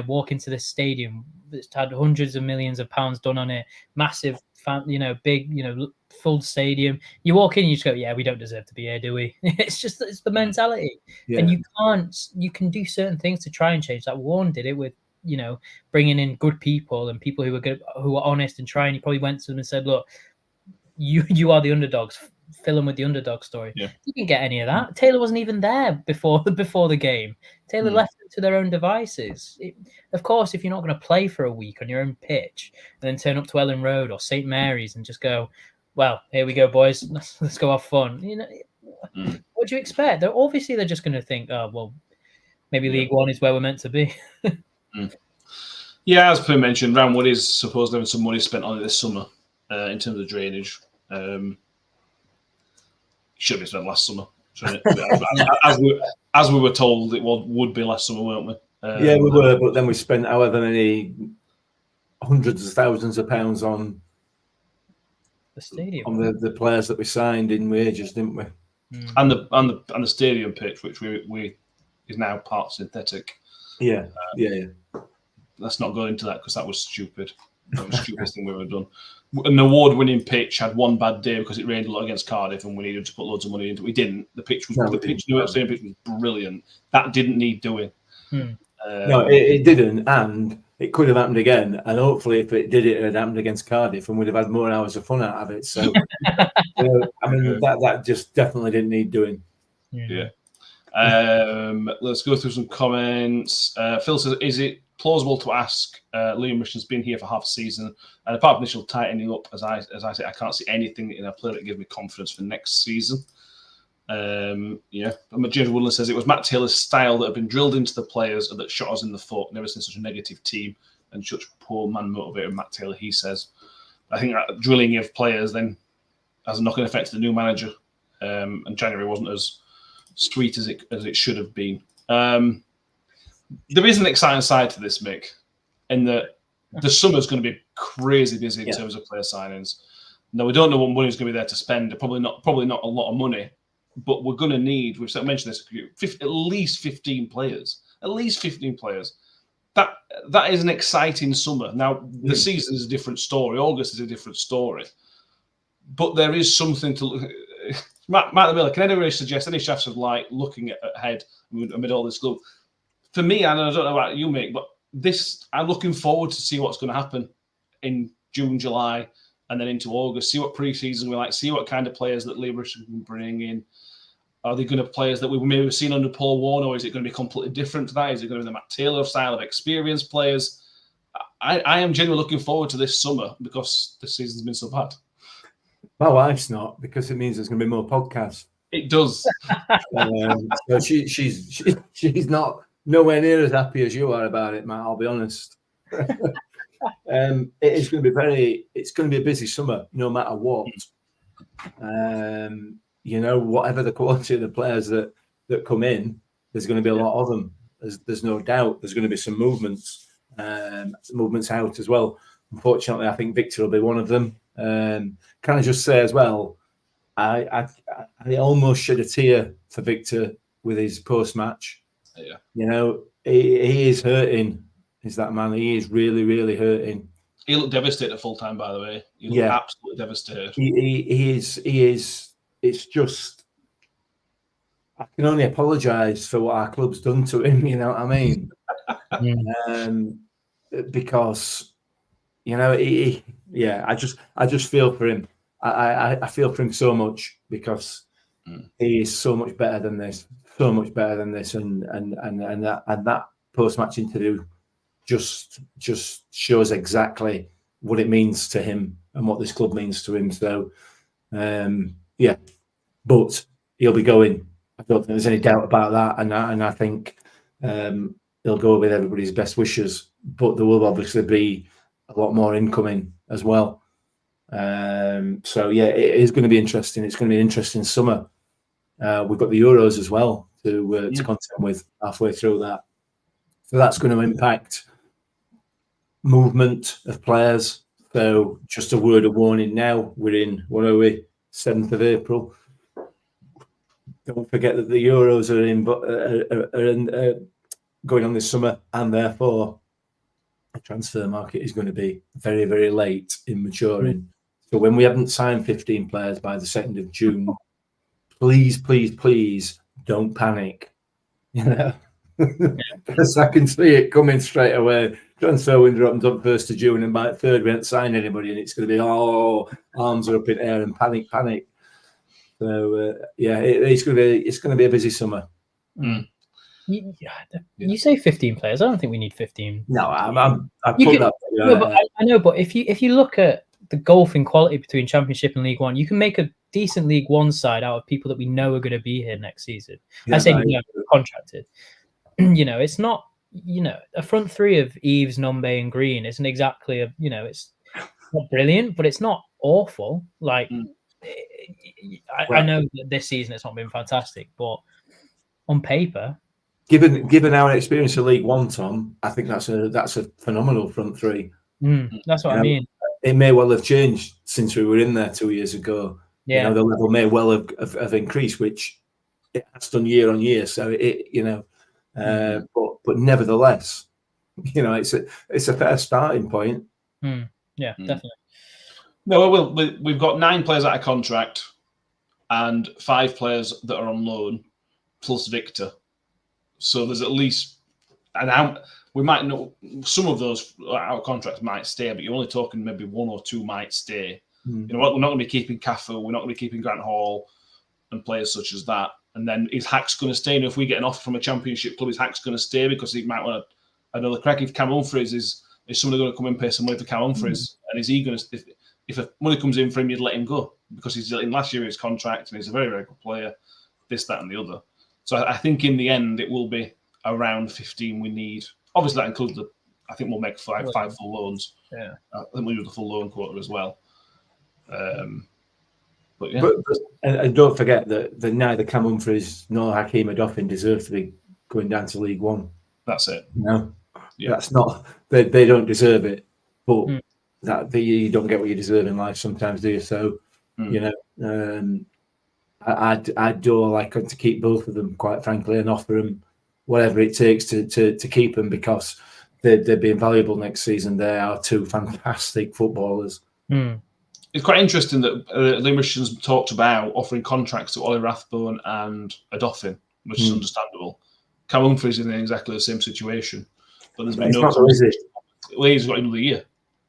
walk into this stadium that's had hundreds of millions of pounds done on it, massive big, full stadium. You walk in, and you just go, yeah, we don't deserve to be here, do we? It's the mentality, and you can do certain things to try and change that. Warren did it with, bringing in good people and people who are good, who are honest and trying. He probably went to them and said, look, you are the underdogs. Fill them with the underdog story. Yeah. You didn't get any of that. Taylor wasn't even there before the game. Taylor left them to their own devices. Of course, if you're not going to play for a week on your own pitch and then turn up to Ellen Road or St Mary's and just go, well, here we go, boys. Let's go have fun. What do you expect? They're just going to think, oh, well, maybe League One is where we're meant to be. Yeah, as Per mentioned, Ramwood is supposed to have some money spent on it this summer in terms of drainage. Should be spent last summer. As we were told it would be last summer, weren't we? Yeah, we were, but then we spent however many hundreds of thousands of pounds on the stadium, on the players that we signed in wages, didn't we? And the stadium pitch, which we is now part synthetic. Yeah. Let's not go into that because that was stupid. That was the stupidest thing we've ever done. An award-winning pitch had one bad day because it rained a lot against Cardiff, and we needed to put loads of money into it. We didn't. The pitch was brilliant. That didn't need doing. No, it didn't, and it could have happened again. And hopefully, if it did, it had happened against Cardiff, and we'd have had more hours of fun out of it. So, I mean, that just definitely didn't need doing. Yeah. Let's go through some comments. Phil says, "Is it plausible to ask Liam Richardson's been here for half a season, and apart from initial tightening up, as I say, I can't see anything in a player that gives me confidence for next season." James Woodland says it was Matt Taylor's style that had been drilled into the players that shot us in the foot. Never seen such a negative team and such poor man motivated Matt Taylor. He says, I think that drilling of players then has a knock-on effect to the new manager, and January wasn't as sweet as it should have been. There is an exciting side to this, Mick, in that the summer's going to be crazy busy in terms of player signings. Now, we don't know what money's going to be there to spend. Probably not a lot of money, but we're going to need, we've mentioned this, at least 15 players. At least 15 players. That is an exciting summer. Now, the season is a different story. August is a different story. But there is something to... Matt Miller, can anybody suggest, any chefs of like looking ahead amid all this gloom? For me, and I don't know about you, Mick, but I'm looking forward to see what's going to happen in June, July, and then into August. See what pre-season we like. See what kind of players that Leibrecht can bring in. Are they going to players that we maybe have seen under Paul Warne, or is it going to be completely different to that? Is it going to be the Matt Taylor style of experienced players? I am genuinely looking forward to this summer because this season's been so bad. My wife's not, because it means there's going to be more podcasts. It does. So she's not nowhere near as happy as you are about it, Matt. I'll be honest. It is going to be it's going to be a busy summer, no matter what. Whatever the quality of the players that come in, there's going to be a lot of them. There's no doubt. There's going to be some movements out as well. Unfortunately, I think Victor will be one of them. Can I just say as well, I almost shed a tear for Victor with his post-match. Yeah. He is hurting. Is that man? He is really, really hurting. He looked devastated at full time, by the way. He looked absolutely devastated. He is. It's just, I can only apologise for what our club's done to him. You know what I mean? Because I just feel for him. I feel for him so much because he is so much better than this, and that post-match interview just shows exactly what it means to him and what this club means to him. So but he'll be going. I don't think there's any doubt about that, and I think he'll go with everybody's best wishes. But there will obviously be a lot more incoming as well. It is going to be interesting. It's going to be an interesting summer. We've got the Euros as well to contend with halfway through that. So that's going to impact movement of players. So just a word of warning now. We're in, 7th of April. Don't forget that the Euros are going on this summer, and therefore the transfer market is going to be very, very late in maturing. So when we haven't signed 15 players by the 2nd of June, please don't panic. Because I can see it coming straight away. Transfer window opens up 1st of June, and by 3rd we haven't signed anybody, and it's going to be arms are up in air and panic. So it's going to be a busy summer. You say 15 players. I don't think we need 15. No, I put that. But I know. But if you look at the golfing quality between Championship and League One, you can make a decent League One side out of people that we know are going to be here next season. I say contracted. It's not. A front three of Eves, Nombe, and Green isn't exactly it's not brilliant, but it's not awful. Like. I know that this season it's not been fantastic, but on paper, given our experience of League One, Tom, I think that's a phenomenal front three. That's what I mean. It may well have changed since we were in there 2 years ago. Yeah, the level may well have increased, which it has done year on year. So but nevertheless, it's a fair starting point. Definitely. No, we've got 9 players out of contract and 5 players that are on loan, plus Victor. So there's at least we might know some of those out of contracts might stay, but you're only talking maybe 1 or 2 might stay. We're not going to be keeping Cafu, we're not going to be keeping Grant Hall and players such as that. And then is Hacks going to stay? And if we get an offer from a Championship club, is Hacks going to stay because he might want another crack? If Cam Humphreys is somebody going to come and pay some money for Cam Humphreys, and is he going to? If money comes in for him, you'd let him go because he's in last year his contract and he's a very, very good player, this, that, and the other. So I think in the end it will be around 15 we need. Obviously that includes I think we'll make five full loans. Yeah. I think we'll do the full loan quota as well. But and don't forget that neither Cam Humphreys nor Hakeem Adofin deserve to be going down to League One. That's it. That's not. They don't deserve it. But you don't get what you deserve in life sometimes, do you? So I'd do like to keep both of them, quite frankly, and offer them whatever it takes to keep them because they'd be invaluable next season. They are 2 fantastic footballers. It's quite interesting that Leibrecht talked about offering contracts to Ollie Rathbone and Adofin, which is understandable. Cam Humphreys is in exactly the same situation, but there's been no. Well, he's got another year.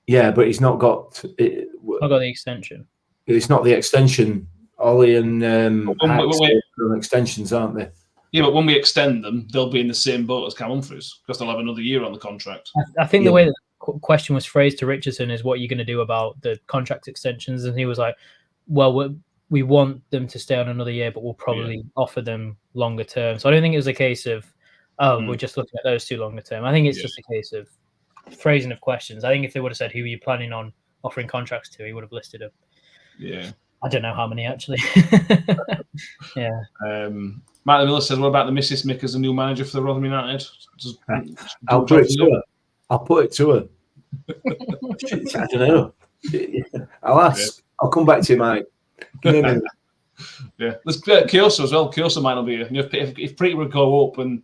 Yeah, but he's not got. I got the extension. It's not the extension. Ollie and Hacks wait. are extensions, aren't they? Yeah, but when we extend them, they'll be in the same boat as Cam Humphreys because they'll have another year on the contract. I think the way that the question was phrased to Richardson is, what are you going to do about the contract extensions? And he was like, well, we want them to stay on another year, but we'll probably offer them longer term. So I don't think it was a case of, we're just looking at those two longer term. I think it's just a case of phrasing of questions. I think if they would have said, who are you planning on offering contracts to, he would have listed them. Yeah. I don't know how many, actually. Yeah. Matt Miller says, what about the Mrs. Mick as a new manager for the Rotherham United? I'll put it to her. I'll put it to her. I don't know. I'll ask. I'll come back to you, Mike. Give me a minute. Yeah, there's Kyoso as well. Kyoso might not be here. If Pretty would go up and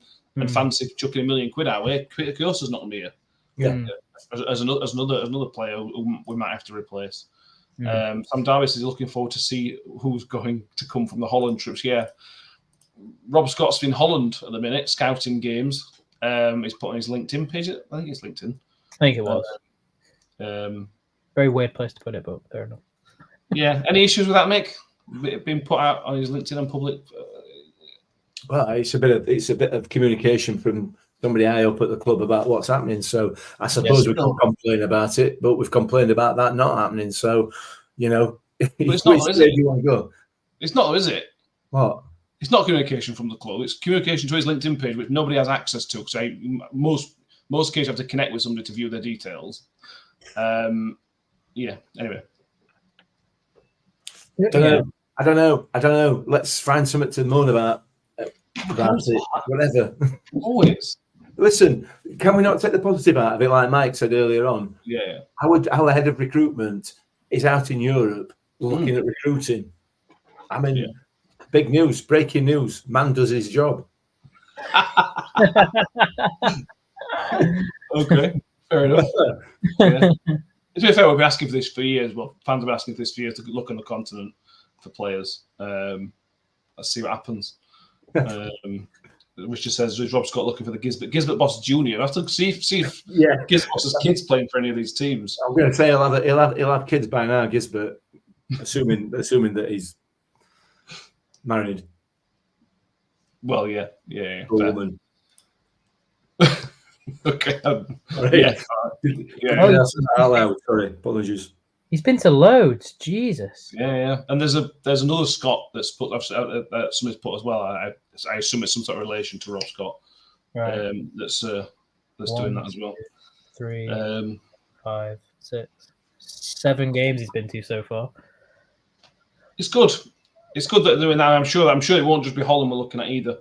fancy chucking £1 million our way, Kyoso's not going to be here. Yeah. As another player who we might have to replace. Sam Davis is looking forward to see who's going to come from the Holland trips. Yeah, Rob Scott's in Holland at the minute, scouting games. He's put on his LinkedIn page. I think it's LinkedIn. I think it was. Very weird place to put it, but fair enough. Yeah. Any issues with that, Mick? Being put out on his LinkedIn and public? Well, it's a bit of communication from somebody high up at the club about what's happening. So I suppose we can't complain about it, but we've complained about that not happening. So, it's not, is it? You want to go? It's not, is it? What? It's not communication from the club. It's communication to his LinkedIn page, which nobody has access to. Because most cases have to connect with somebody to view their details. Yeah. Anyway. I don't know. Let's find something to moan about it. Whatever. Always. Listen, can we not take the positive out of it, like Mike said earlier on? Yeah. Our head of recruitment is out in Europe looking at recruiting. I mean, big news, breaking news. Man does his job. Okay, fair enough. Yeah. To be fair, we've been asking for this for years. Well, fans have been asking for this for years to look on the continent for players. Let's see what happens. Which just says, is Rob Scott looking for the Gisbert Boss Jr.? I have to see if Gisbert Boss's kids playing for any of these teams. I'm going to say he'll have kids by now, Gisbert, assuming that he's married. Well, yeah. Woman. Okay. Right. Yeah. Sorry, apologies. He's been to loads. Jesus. Yeah. And there's another Scott that's put. Somebody's put as well. I assume it's some sort of relation to Rob Scott. Right. That's doing that as well. 3, 5, 6, 7 games he's been to so far. It's good. It's good that they're doing that. I'm sure it won't just be Holland we're looking at either.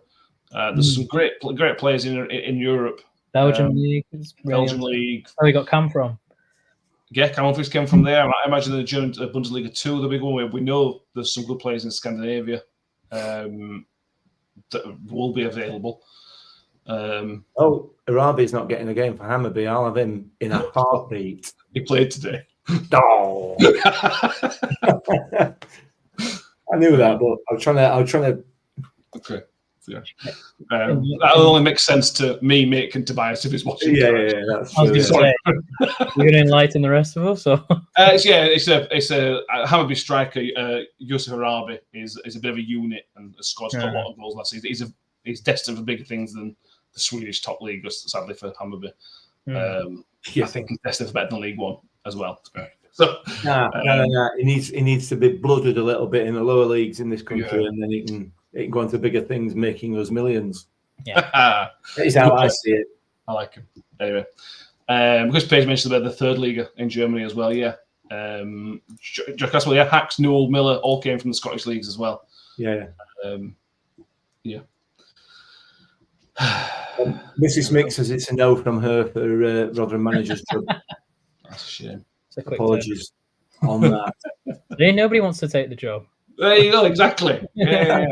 There's some great players in Europe. Belgium League. Belgium League. Where we got Cam from? Yeah, Cam Humphreys came from there. I imagine the German Bundesliga 2, the big one. We know there's some good players in Scandinavia that will be available. Arabi's not getting a game for Hammarby. I'll have him in a heartbeat. He played today. Oh. I knew that, but I was trying to. Okay. Yeah. That'll only make sense to me, Mick, and Tobias if he's watching. Yeah, that's true. You're going to enlighten the rest of us, or? It's a Hammarby striker. Yusuf Arabi is a bit of a unit and has scored a lot of goals last season. He's destined for bigger things than the Swedish top league, sadly for Hammarby. I think he's destined for better than League One as well. So, no. He needs to be blooded a little bit in the lower leagues in this country, and then he can go on to bigger things, making us millions. Yeah, that is how I see it. I like him. Anyway, because Paige mentioned about the third Liga in Germany as well. Yeah, Jack Caswell, Hacks, Newell, Miller all came from the Scottish leagues as well. Yeah. Yeah. Mrs. Mick says it's a no from her for Rotherham manager's job. That's a shame. Apologies on that. Nobody wants to take the job. There you go. Exactly. Yeah.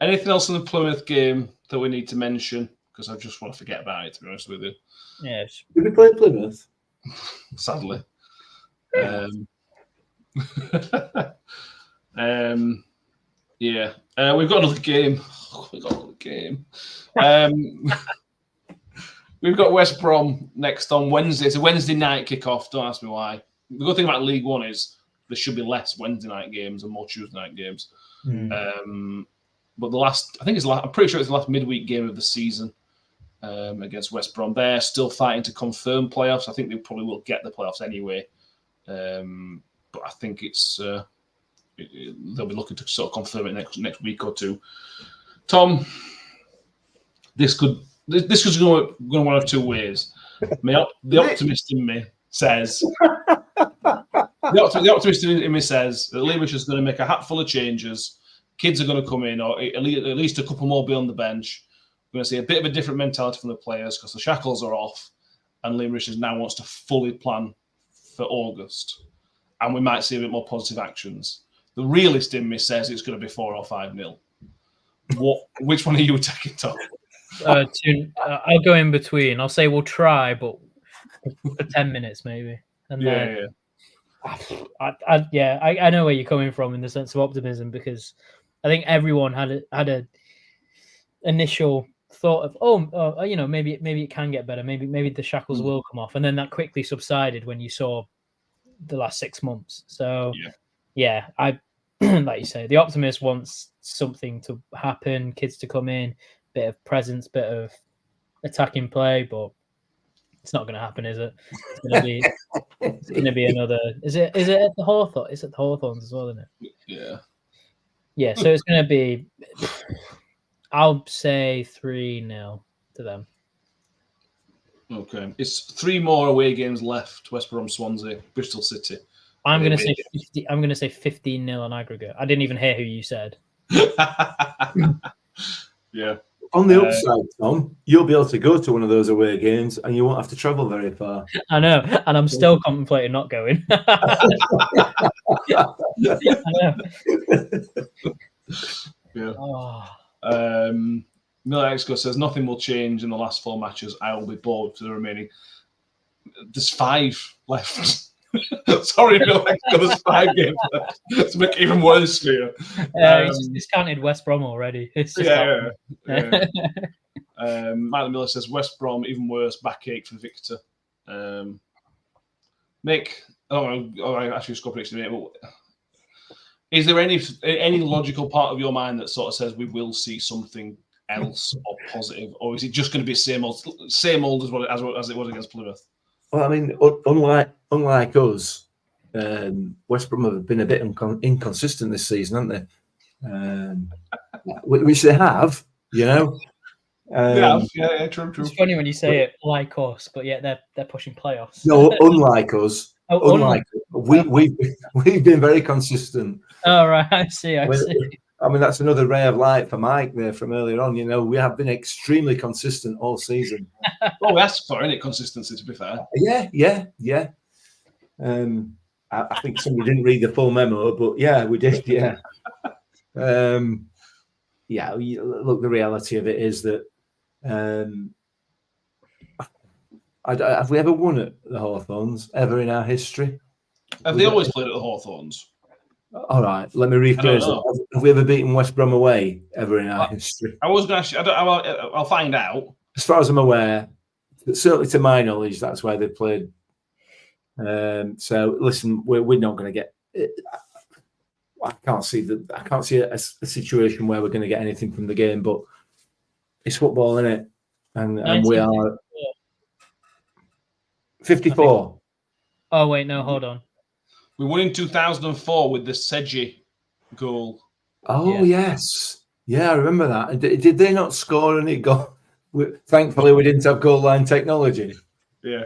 Anything else in the Plymouth game that we need to mention? Because I just want to forget about it, to be honest with you. Yes. Did we play Plymouth? Sadly. Yeah. We've got another game. We've got West Brom next on Wednesday. It's a Wednesday night kickoff. Don't ask me why. The good thing about League One is there should be less Wednesday night games and more Tuesday night games. But I'm pretty sure it's the last midweek game of the season against West Brom. They're still fighting to confirm playoffs. I think they probably will get the playoffs anyway. But I think they'll be looking to sort of confirm it next week or two. Tom, this could go one of two ways. The optimist in me says the optimist in me says that Leamish is going to make a hatful of changes. Kids are going to come in, or at least a couple more be on the bench. We're going to see a bit of a different mentality from the players because the shackles are off, and Leamish now wants to fully plan for August, and we might see a bit more positive actions. The realist in me says it's going to be 4 or 5-0. Which one are you taking, Tom? I'll go in between. I'll say we'll try, but for 10 minutes maybe. And then, I know where you're coming from in the sense of optimism, because I think everyone had a initial thought of maybe it can get better, maybe the shackles will come off, and then that quickly subsided when you saw the last 6 months. So I like you say, the optimist wants something to happen, kids to come in, bit of presence, bit of attacking play, but it's not going to happen, is it? It's going to be another. Is it at the Hawthorn? It's at the Hawthorns as well, isn't it? Yeah. Yeah. So it's going to be. I'll say 3-0 to them. Okay, it's 3 more away games left: West Brom, Swansea, Bristol City. I'm going to say 50. I'm going to say 15-0 on aggregate. I didn't even hear who you said. Yeah. On the upside, Tom, you'll be able to go to one of those away games and you won't have to travel very far. I know, and I'm still contemplating not going. I know. Yeah. Oh. Miller Exco says nothing will change in the last 4 matches. I will be bored for the remaining. There's 5 left. Sorry, Miller Exco, there's 5 games left. To make it even worse for you. It's just discounted West Brom already. It's just Michael Miller says West Brom even worse, backache for Victor. Mick, I actually score prediction in it. Is there any logical part of your mind that sort of says we will see something else or positive, or is it just going to be same old as it was against Plymouth? Well, I mean, unlike us, West Brom have been a bit inconsistent this season, haven't they? Which they have, you know. Yeah, true. It's funny when you say it like us, but yet they're pushing playoffs. No, unlike us. We've been very consistent. Oh, right, I see. I mean, that's another ray of light for Mike there from earlier on. You know, we have been extremely consistent all season. Well, we asked for it, consistency, to be fair. Yeah. I think somebody didn't read the full memo, but yeah, we did. Yeah. Look, the reality of it is that have we ever won at the Hawthorns ever in our history? Have they always played at the Hawthorns? All right, let me rephrase it. Have we ever beaten West Brom away ever in our history? I was going to ask you. I'll find out. As far as I'm aware, certainly to my knowledge, that's where they played. So listen, we're not going to get. I can't see a situation where we're going to get anything from the game, but it's football, isn't it? And we are 54. Oh wait, no, hold on. We won in 2004 with the Seji goal. Oh yes, yeah, I remember that. And did they not score any goal? Thankfully, we didn't have goal line technology. Yeah.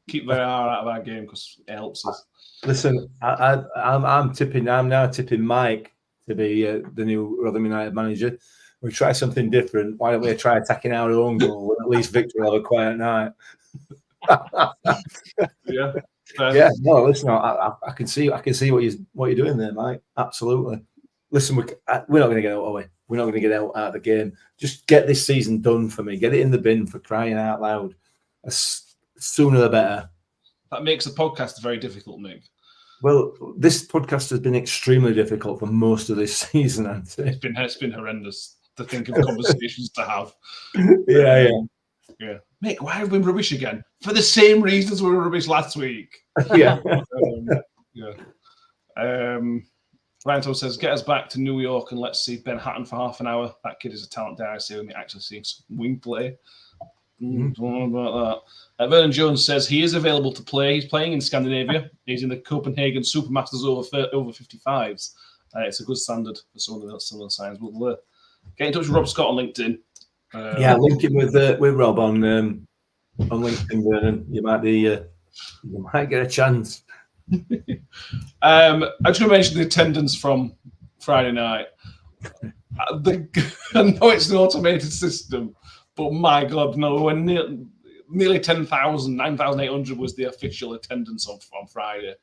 Keep VAR out of our game because it helps us. Listen, I'm now tipping Mike to be the new Rotherham United manager. We try something different. Why don't we try attacking our own goal? And at least Victor will have a quiet night. Yeah. No, listen, I can see what you're doing there, Mike. Absolutely. Listen, we're not going to get out, are we? We're not going to get out of the game. Just get this season done for me. Get it in the bin, for crying out loud. Sooner the better. That makes the podcast very difficult, Nick. Well, this podcast has been extremely difficult for most of this season, hasn't it? It's been horrendous. to think of conversations to have. Yeah. Yeah. Mick, why have we been rubbish again? For the same reasons we were rubbish last week. Yeah. Ryan says, get us back to New York and let's see Ben Hatton for half an hour. That kid is a talent, dare I say, when we actually seeing some wing play. Don't know about that. Vernon Jones says he is available to play. He's playing in Scandinavia. He's in the Copenhagen Supermasters over 55s. It's a good standard for some of the signs. We'll get in touch with Rob Scott on LinkedIn. Link him with Rob on LinkedIn, Vernon. You might get a chance. I just want to mention the attendance from Friday night. I know it's an automated system, but my God, no, when nearly 10,000, 9,800 was the official attendance on Friday.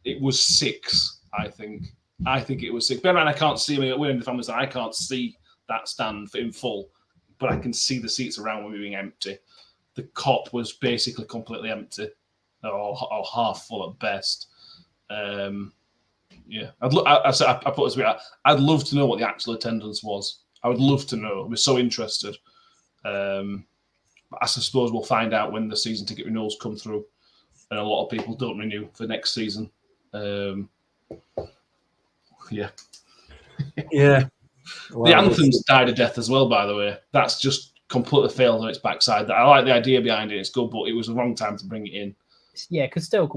It was 6, I think. I think it was 6. Bear in mind, I can't see. We're in the family stand. I can't see that stand in full, but I can see the seats around me being empty. The cop was basically completely empty, or half full at best. I put this way. I'd love to know what the actual attendance was. I would love to know. I'd be so interested. I suppose we'll find out when the season ticket renewals come through, and a lot of people don't renew for next season. Yeah. Well, the anthem's died a death as well, by the way. That's just completely failed on its backside. I like the idea behind it; it's good, but it was the wrong time to bring it in. Yeah, could still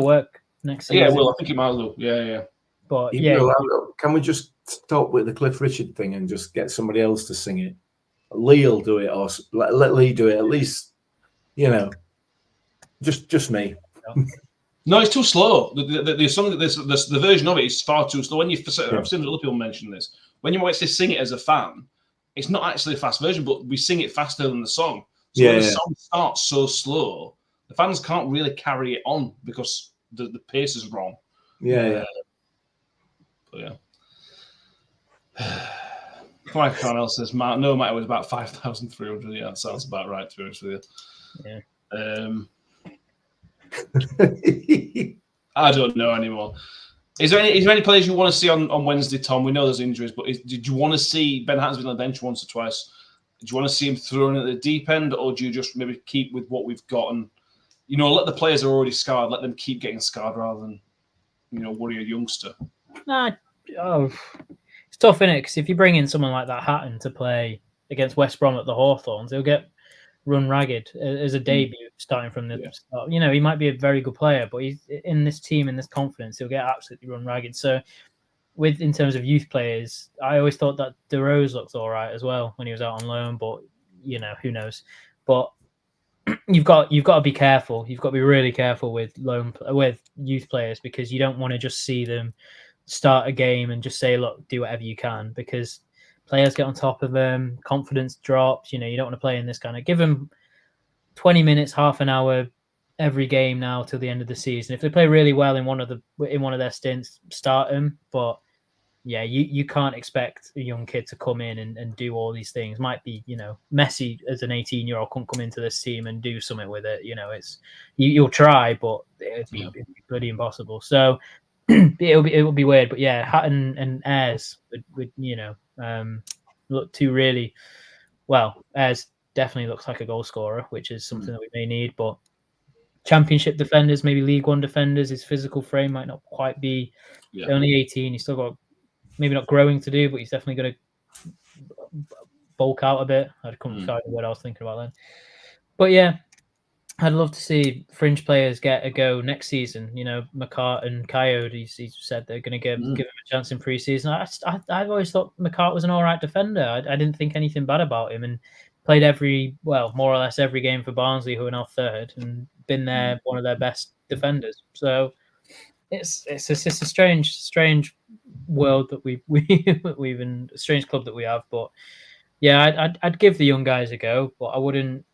work next season. Yeah, well, I think it might do. Yeah. But can we just stop with the Cliff Richard thing and just get somebody else to sing it? Lee will do it, or let Lee do it. At least, just me. No, it's too slow. The song, the version of it is far too slow. I've seen other people mention this. When you actually sing it as a fan, it's not actually a fast version, but we sing it faster than the song. So when the song starts so slow, the fans can't really carry it on because the pace is wrong. But Mike Cornell says, no matter was about 5,300. Yeah, that sounds about right, to be honest with you. Yeah. I don't know anymore. Is there any players you want to see on Wednesday, Tom? We know there's injuries, but did you want to see Ben Hatton's been on the bench once or twice? Do you want to see him thrown at the deep end, or do you just maybe keep with what we've got and let the players who are already scarred, let them keep getting scarred rather than worry a youngster? It's tough, isn't it? Because if you bring in someone like that Hatton to play against West Brom at the Hawthorns, he'll get run ragged as a debut starting from the start. He might be a very good player, but he's in this team, in this confidence, he'll get absolutely run ragged. So in terms of youth players, I always thought that DeRose looked all right as well when he was out on loan, but who knows. But you've got to be careful. You've got to be really careful with youth players, because you don't want to just see them start a game and just say, look, do whatever you can, because players get on top of them, confidence drops. You don't want to play in this kind of, give them 20 minutes, half an hour every game now till the end of the season. If they play really well in one of their stints, start them. But yeah, you can't expect a young kid to come in and do all these things. Might be, Messi as an 18-year-old couldn't come into this team and do something with it. It's you'll try, but it'd be bloody impossible. So it'll be weird. But yeah, Hatton and Ayres would look to really well. Ayres definitely looks like a goal scorer, which is something that we may need. But Championship defenders, maybe League One defenders, his physical frame might not quite be. Only 18. He's still got maybe not growing to do, but he's definitely going to bulk out a bit. I couldn't decide what I was thinking about then. But yeah, I'd love to see fringe players get a go next season. McCart and Coyote, he said they're going to give him a chance in pre-season. I've always thought McCart was an all right defender. I didn't think anything bad about him, and played more or less every game for Barnsley, who are now third, and been one of their best defenders. So it's a strange world that we've in a strange club that we have. But yeah, I'd give the young guys a go, but I wouldn't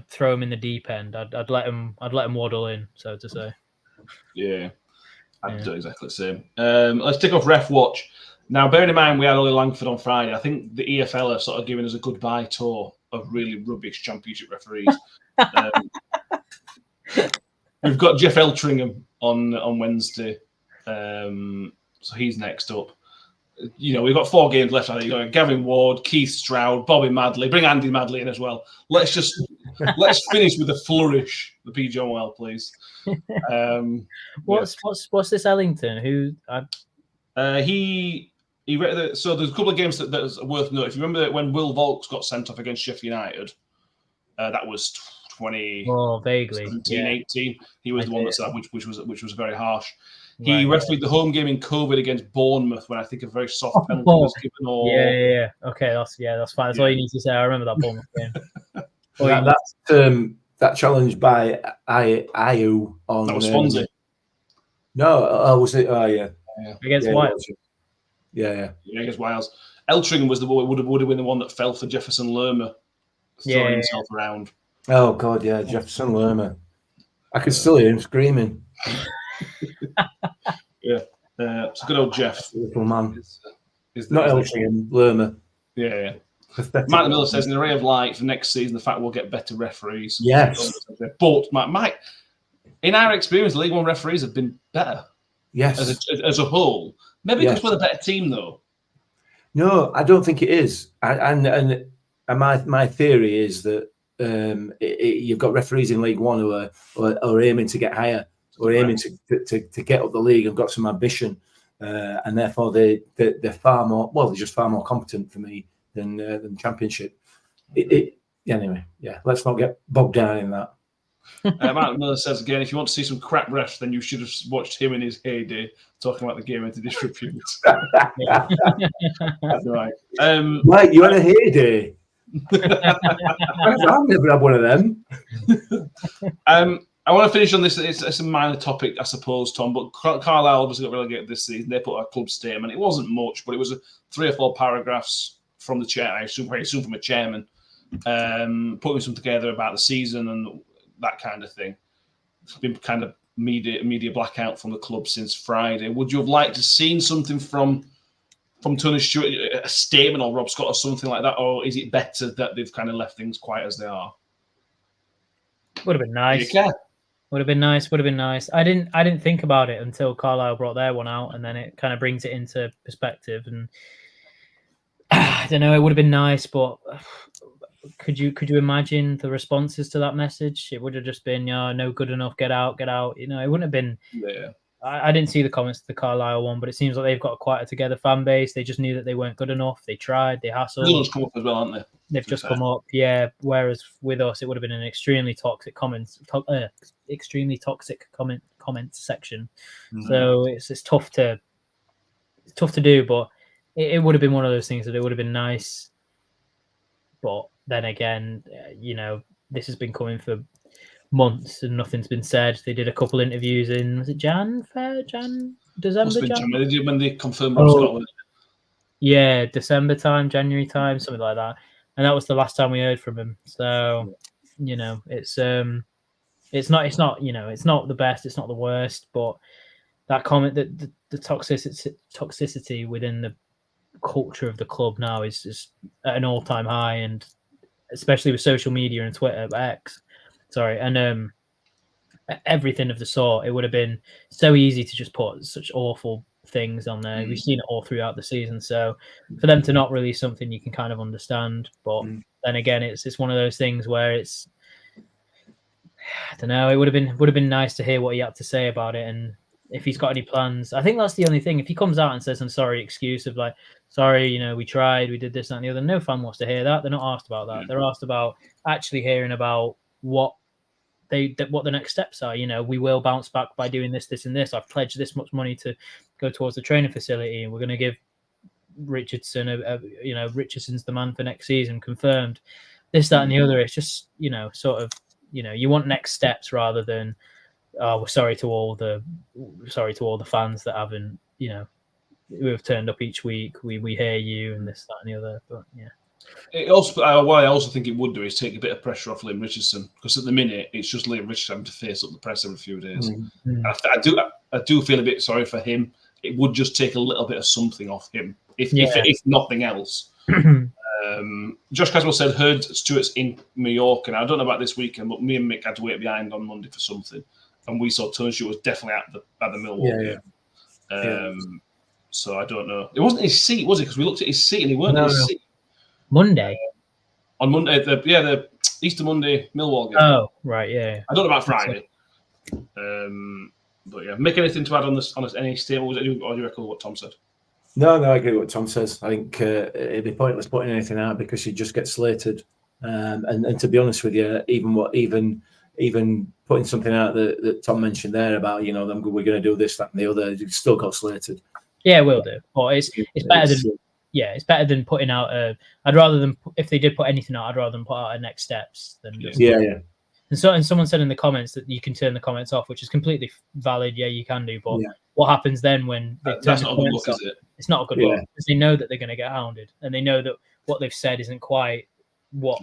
throw them in the deep end. I'd let them waddle in, so to say. Yeah, I'd do exactly the same. Let's tick off Ref Watch. Now, bearing in mind we had Ollie Langford on Friday, I think the EFL are sort of giving us a goodbye tour of really rubbish Championship referees. We've got Jeff Eltringham on Wednesday, so he's next up. we've got 4 games left. I think you've got Gavin Ward, Keith Stroud, Bobby Madley. Bring Andy Madley in as well. Let's finish with a flourish. The P. John Well, please. What's this Ellington? Who? He so there's a couple of games that's worth noting. If you remember when Will Vaulks got sent off against Sheffield United, that was 18. He was the one that said that, which was very harsh. He refereed the home game in COVID against Bournemouth when I think a very soft penalty was given. Yeah. Okay, that's fine. That's all you need to say. I remember that Bournemouth game. That challenge by Ayew on that was Swansea. No, was it? Oh yeah, against Wales. Yeah, against Wales. Eltringham was would have been the one that fell for Jefferson Lerma, throwing himself around. Oh God, yeah, Jefferson Lerma. I could still hear him screaming. It's a good old Jeff. Little man. Not Eltringham, Lerma. Yeah. Matt Miller says, in the ray of light for next season, the fact we'll get better referees. Yes. But, Mike, in our experience, League One referees have been better. Yes. As a whole. Maybe because we're a better team, though. No, I don't think it is. And my theory is that you've got referees in League One who are aiming to get higher, or aiming to get up the league and got some ambition. And therefore, they're far more, they're just far more competent for me than Championship. Anyway, let's not get bogged down in that. Matt Miller says again, if you want to see some crap refs, then you should have watched him in his heyday talking about the game into disrepute. That's right. Mike, you had a heyday. I've never had one of them. I want to finish on this. It's a minor topic, I suppose, Tom, but Carlisle obviously got relegated this season. They put a club statement. It wasn't much, but it was 3 or 4 paragraphs from the chair. I assume from a chairman, putting something together about the season and that kind of thing. It's been kind of media blackout from the club since Friday. Would you have liked to seen something from Tony Stewart, a statement, or Rob Scott, or something like that, or is it better that they've kind of left things quiet as they are? Would have been nice. Would have been nice. I didn't think about it until Carlisle brought their one out, and then it kind of brings it into perspective. And I don't know, it would have been nice, but could you imagine the responses to that message? It would have just been, no good enough, get out. It wouldn't have been. Yeah. I didn't see the comments to the Carlisle one, but it seems like they've got quite a together fan base. They just knew that they weren't good enough. They tried, they hassled. Those come up as well, aren't they? They've just come up, whereas with us, it would have been an extremely toxic comment section. Mm-hmm. So it's tough to do, but it would have been one of those things that it would have been nice. But then again, this has been coming for months and nothing's been said. They did a couple interviews in, was it December? When they confirmed Scotland. Yeah, December time, January time, something like that. And that was the last time we heard from him. So, it's not the best, it's not the worst, but that comment, that the toxicity within the culture of the club now is just at an all-time high, and especially with social media and Twitter, and everything of the sort, it would have been so easy to just put such awful things on there. We've seen it all throughout the season, so for them to not release something, you can kind of understand. But then again, it's one of those things where it's, I don't know, it would have been nice to hear what he had to say about it, and if he's got any plans. I think that's the only thing. If he comes out and says I'm sorry, excuse of like, sorry, we tried, we did this, that, and the other, no fan wants to hear that. They're not asked about that. They're asked about actually hearing about what the next steps are. We will bounce back by doing this, this, and this. I've pledged this much money to go towards the training facility, and we're going to give Richardson Richardson's the man for next season, confirmed. This, that, and the other. It's just sort of you want next steps rather than we're sorry to all the fans that haven't who have turned up each week. We hear you and this, that, and the other. But yeah. It also, what I also think it would do is take a bit of pressure off Liam Richardson, because at the minute it's just Liam Richardson having to face up the press every few days. Mm-hmm. I do feel a bit sorry for him. It would just take a little bit of something off him, if nothing else. Josh Caswell said heard Stewart's in Mallorca. Now I don't know about this weekend, but me and Mick had to wait behind on Monday for something, and we saw Tony Stewart was definitely at the Millwall game. So I don't know. It wasn't his seat, was it? Because we looked at his seat and he weren't in his seat. Monday. On Monday, the Easter Monday Millwall game. Oh, right, yeah. I don't know about Friday. But yeah, make anything to add on this any statement, or do you reckon what Tom said? No, I agree with what Tom says. I think it'd be pointless putting anything out because you just get slated. And to be honest with you, even putting something out that Tom mentioned there about, we're going to do this, that, and the other, you still got slated. Yeah, we'll do. But it's better than it's better than putting out I'd rather than, if they did put anything out, I'd rather than put out a next steps than just, yeah. And someone said in the comments that you can turn the comments off, which is completely valid. Yeah, you can do. But what happens then when they that's not a good look, is it? It's not a good look because they know that they're going to get hounded, and they know that what they've said isn't quite what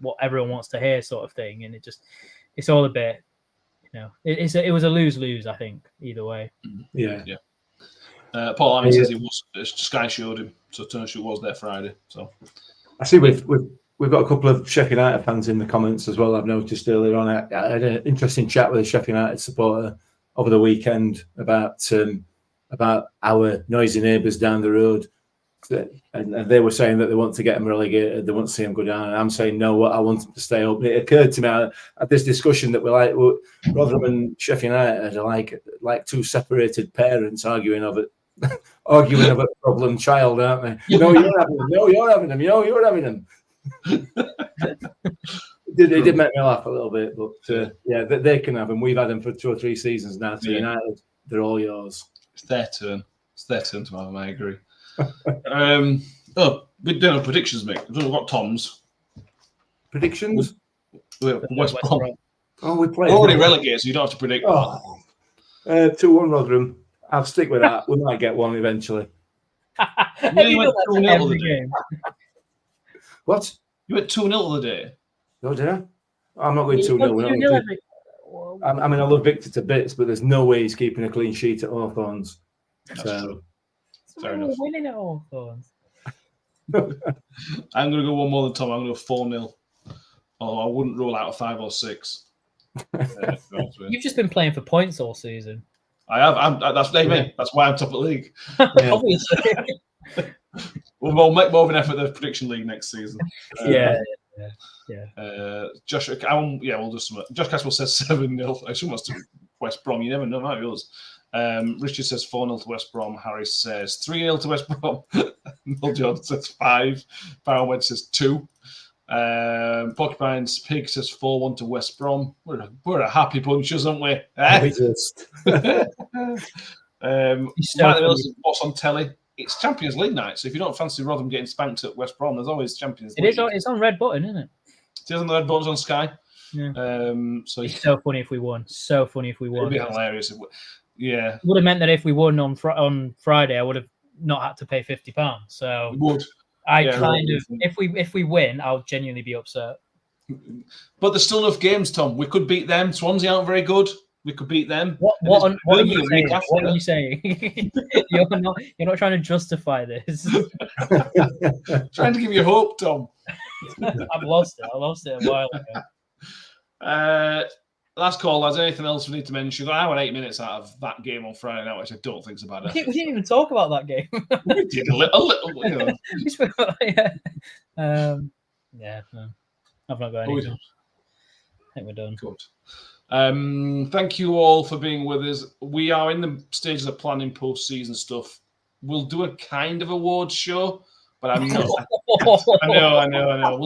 what everyone wants to hear, sort of thing. And it's all a bit, it was a lose-lose, I think, either way. Yeah. Paul Army says Sky showed him, so Turner was there Friday. So I see we've got a couple of Sheffield United fans in the comments as well. I've noticed earlier on. I had an interesting chat with a Sheffield United supporter over the weekend about our noisy neighbours down the road, and they were saying that they want to get them relegated. They want to see them go down. And I'm saying no. I want them to stay up. And it occurred to me at this discussion that Rotherham and Sheffield United are like two separated parents arguing over a problem child, aren't they? No, you're having them. No, you're having them. You're having them. It did make me laugh a little bit, but they can have them. We've had them for 2 or 3 seasons now. To United, they're all yours. It's their turn. It's their turn to have them. I agree. We're doing predictions, Mick. We've got Tom's predictions. West Brom. Oh, we played. We're already relegated, so you don't have to predict. 2-1 Rotherham. I'll stick with that. We might get one eventually. You went 2-0 the other day. What? You went 2-0 the other day. No, did I? I'm not going 2-0. I mean, I love Victor to bits, but there's no way he's keeping a clean sheet at Hawthorns. So, fair enough. Winning at Hawthorns. I'm going to go one more than Tom. I'm going to go 4-0. Although I wouldn't rule out a 5 or 6. You've just been playing for points all season. I have. That's why I'm top of the league. Obviously. We'll make more of an effort at the prediction league next season. Yeah. Josh, we'll do some. Josh Caswell says 7-0. I assume that's to West Brom. You never know, might be us. Richard says 4-0 to West Brom. Harry says 3-0 to West Brom. Neil Jordan says 5. Farrell Wedge says 2. Porcupine's Pig says 4-1 to West Brom. We're a happy bunch, aren't we? We just. What's on telly? It's Champions League night, so if you don't fancy Rotherham getting spanked at West Brom, there's always Champions League. It's on Red Button, isn't it? It is on the Red Button's on Sky. Yeah. So it's so funny if we won. So funny if we won. It'd be hilarious. Yeah. It would have meant that if we won on Friday, I would have not had to pay £50. So it would. If we win, I'll genuinely be upset. But there's still enough games, Tom. We could beat them. Swansea aren't very good. We could beat them. What are you saying? What are you saying? You're not trying to justify this. Trying to give you hope, Tom. I've lost it. I lost it a while ago. Last call, lads. Anything else we need to mention? I went 8 minutes out of that game on Friday night, which I don't think is a bad effort. We didn't even talk about that game. We did a little. No. I've not got anything. I think we're done. Good. Thank you all for being with us. We are in the stages of planning post-season stuff. We'll do a kind of awards show, but I'm not. I know.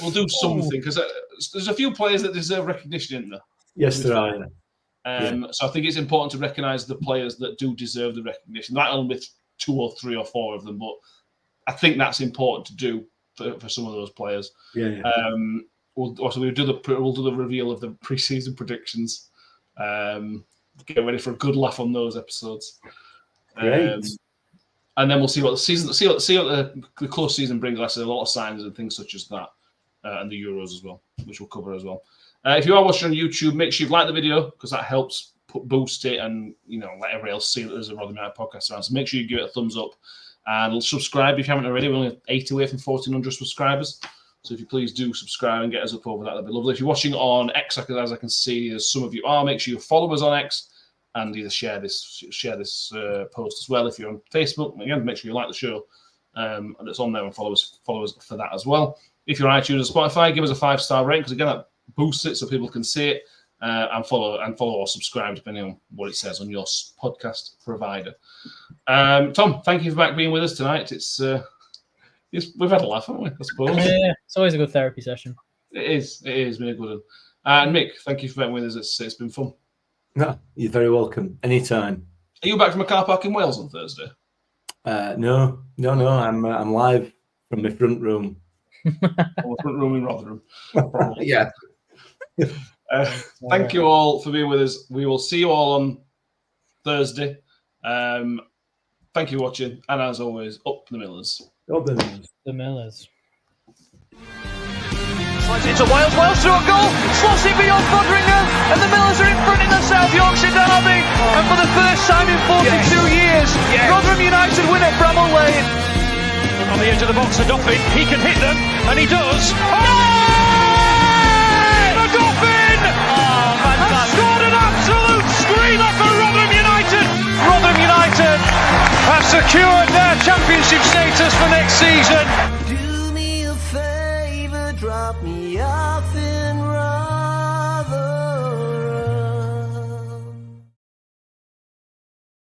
We'll do something because there's a few players that deserve recognition, isn't there? Yes, there are. So I think it's important to recognise the players that do deserve the recognition. Not only with 2 or 3 or 4 of them, but I think that's important to do for some of those players. We'll do the reveal of the pre-season predictions. Get ready for a good laugh on those episodes. Great. And then we'll see what the close season brings us. A lot of signings and things such as that, and the Euros as well, which we'll cover as well. If you are watching on YouTube, make sure you've liked the video because that helps boost it and let everybody else see that there's a Rotherham United podcast around. So make sure you give it a thumbs up and subscribe if you haven't already. We're only 80 away from 1,400 subscribers. So if you please do subscribe and get us up over that, that'd be lovely. If you're watching on X, as I can see, as some of you are, make sure you follow us on X and either share this post as well. If you're on Facebook, again, make sure you like the show, and it's on there, and follow us for that as well. If you're on iTunes or Spotify, give us a 5-star rating, because again, that boosts it so people can see it, and follow or subscribe depending on what it says on your podcast provider. Tom, thank you for being with us tonight. We've had a laugh, haven't we? I suppose. Yeah, it's always a good therapy session. It is been a good one. And Mick, thank you for being with us. It's been fun. No, you're very welcome. Anytime. Are you back from a car park in Wales on Thursday? No. I'm live from my front room. Or front room in Rotherham. Yeah. Thank you all for being with us. We will see you all on Thursday. Thank you for watching, and as always, up the Millers. Up the Millers. The Millers. Slides into Wales through a goal, slots it beyond Rotherham, and the Millers are in front in the South Yorkshire derby. And for the first time in 42 years, Rotherham United win at Bramall Lane. On the edge of the box, Adoffin, he can hit them, and he does. Adoffin has scored an absolute screamer for Rotherham United. Rotherham United have secured their championship status for next season.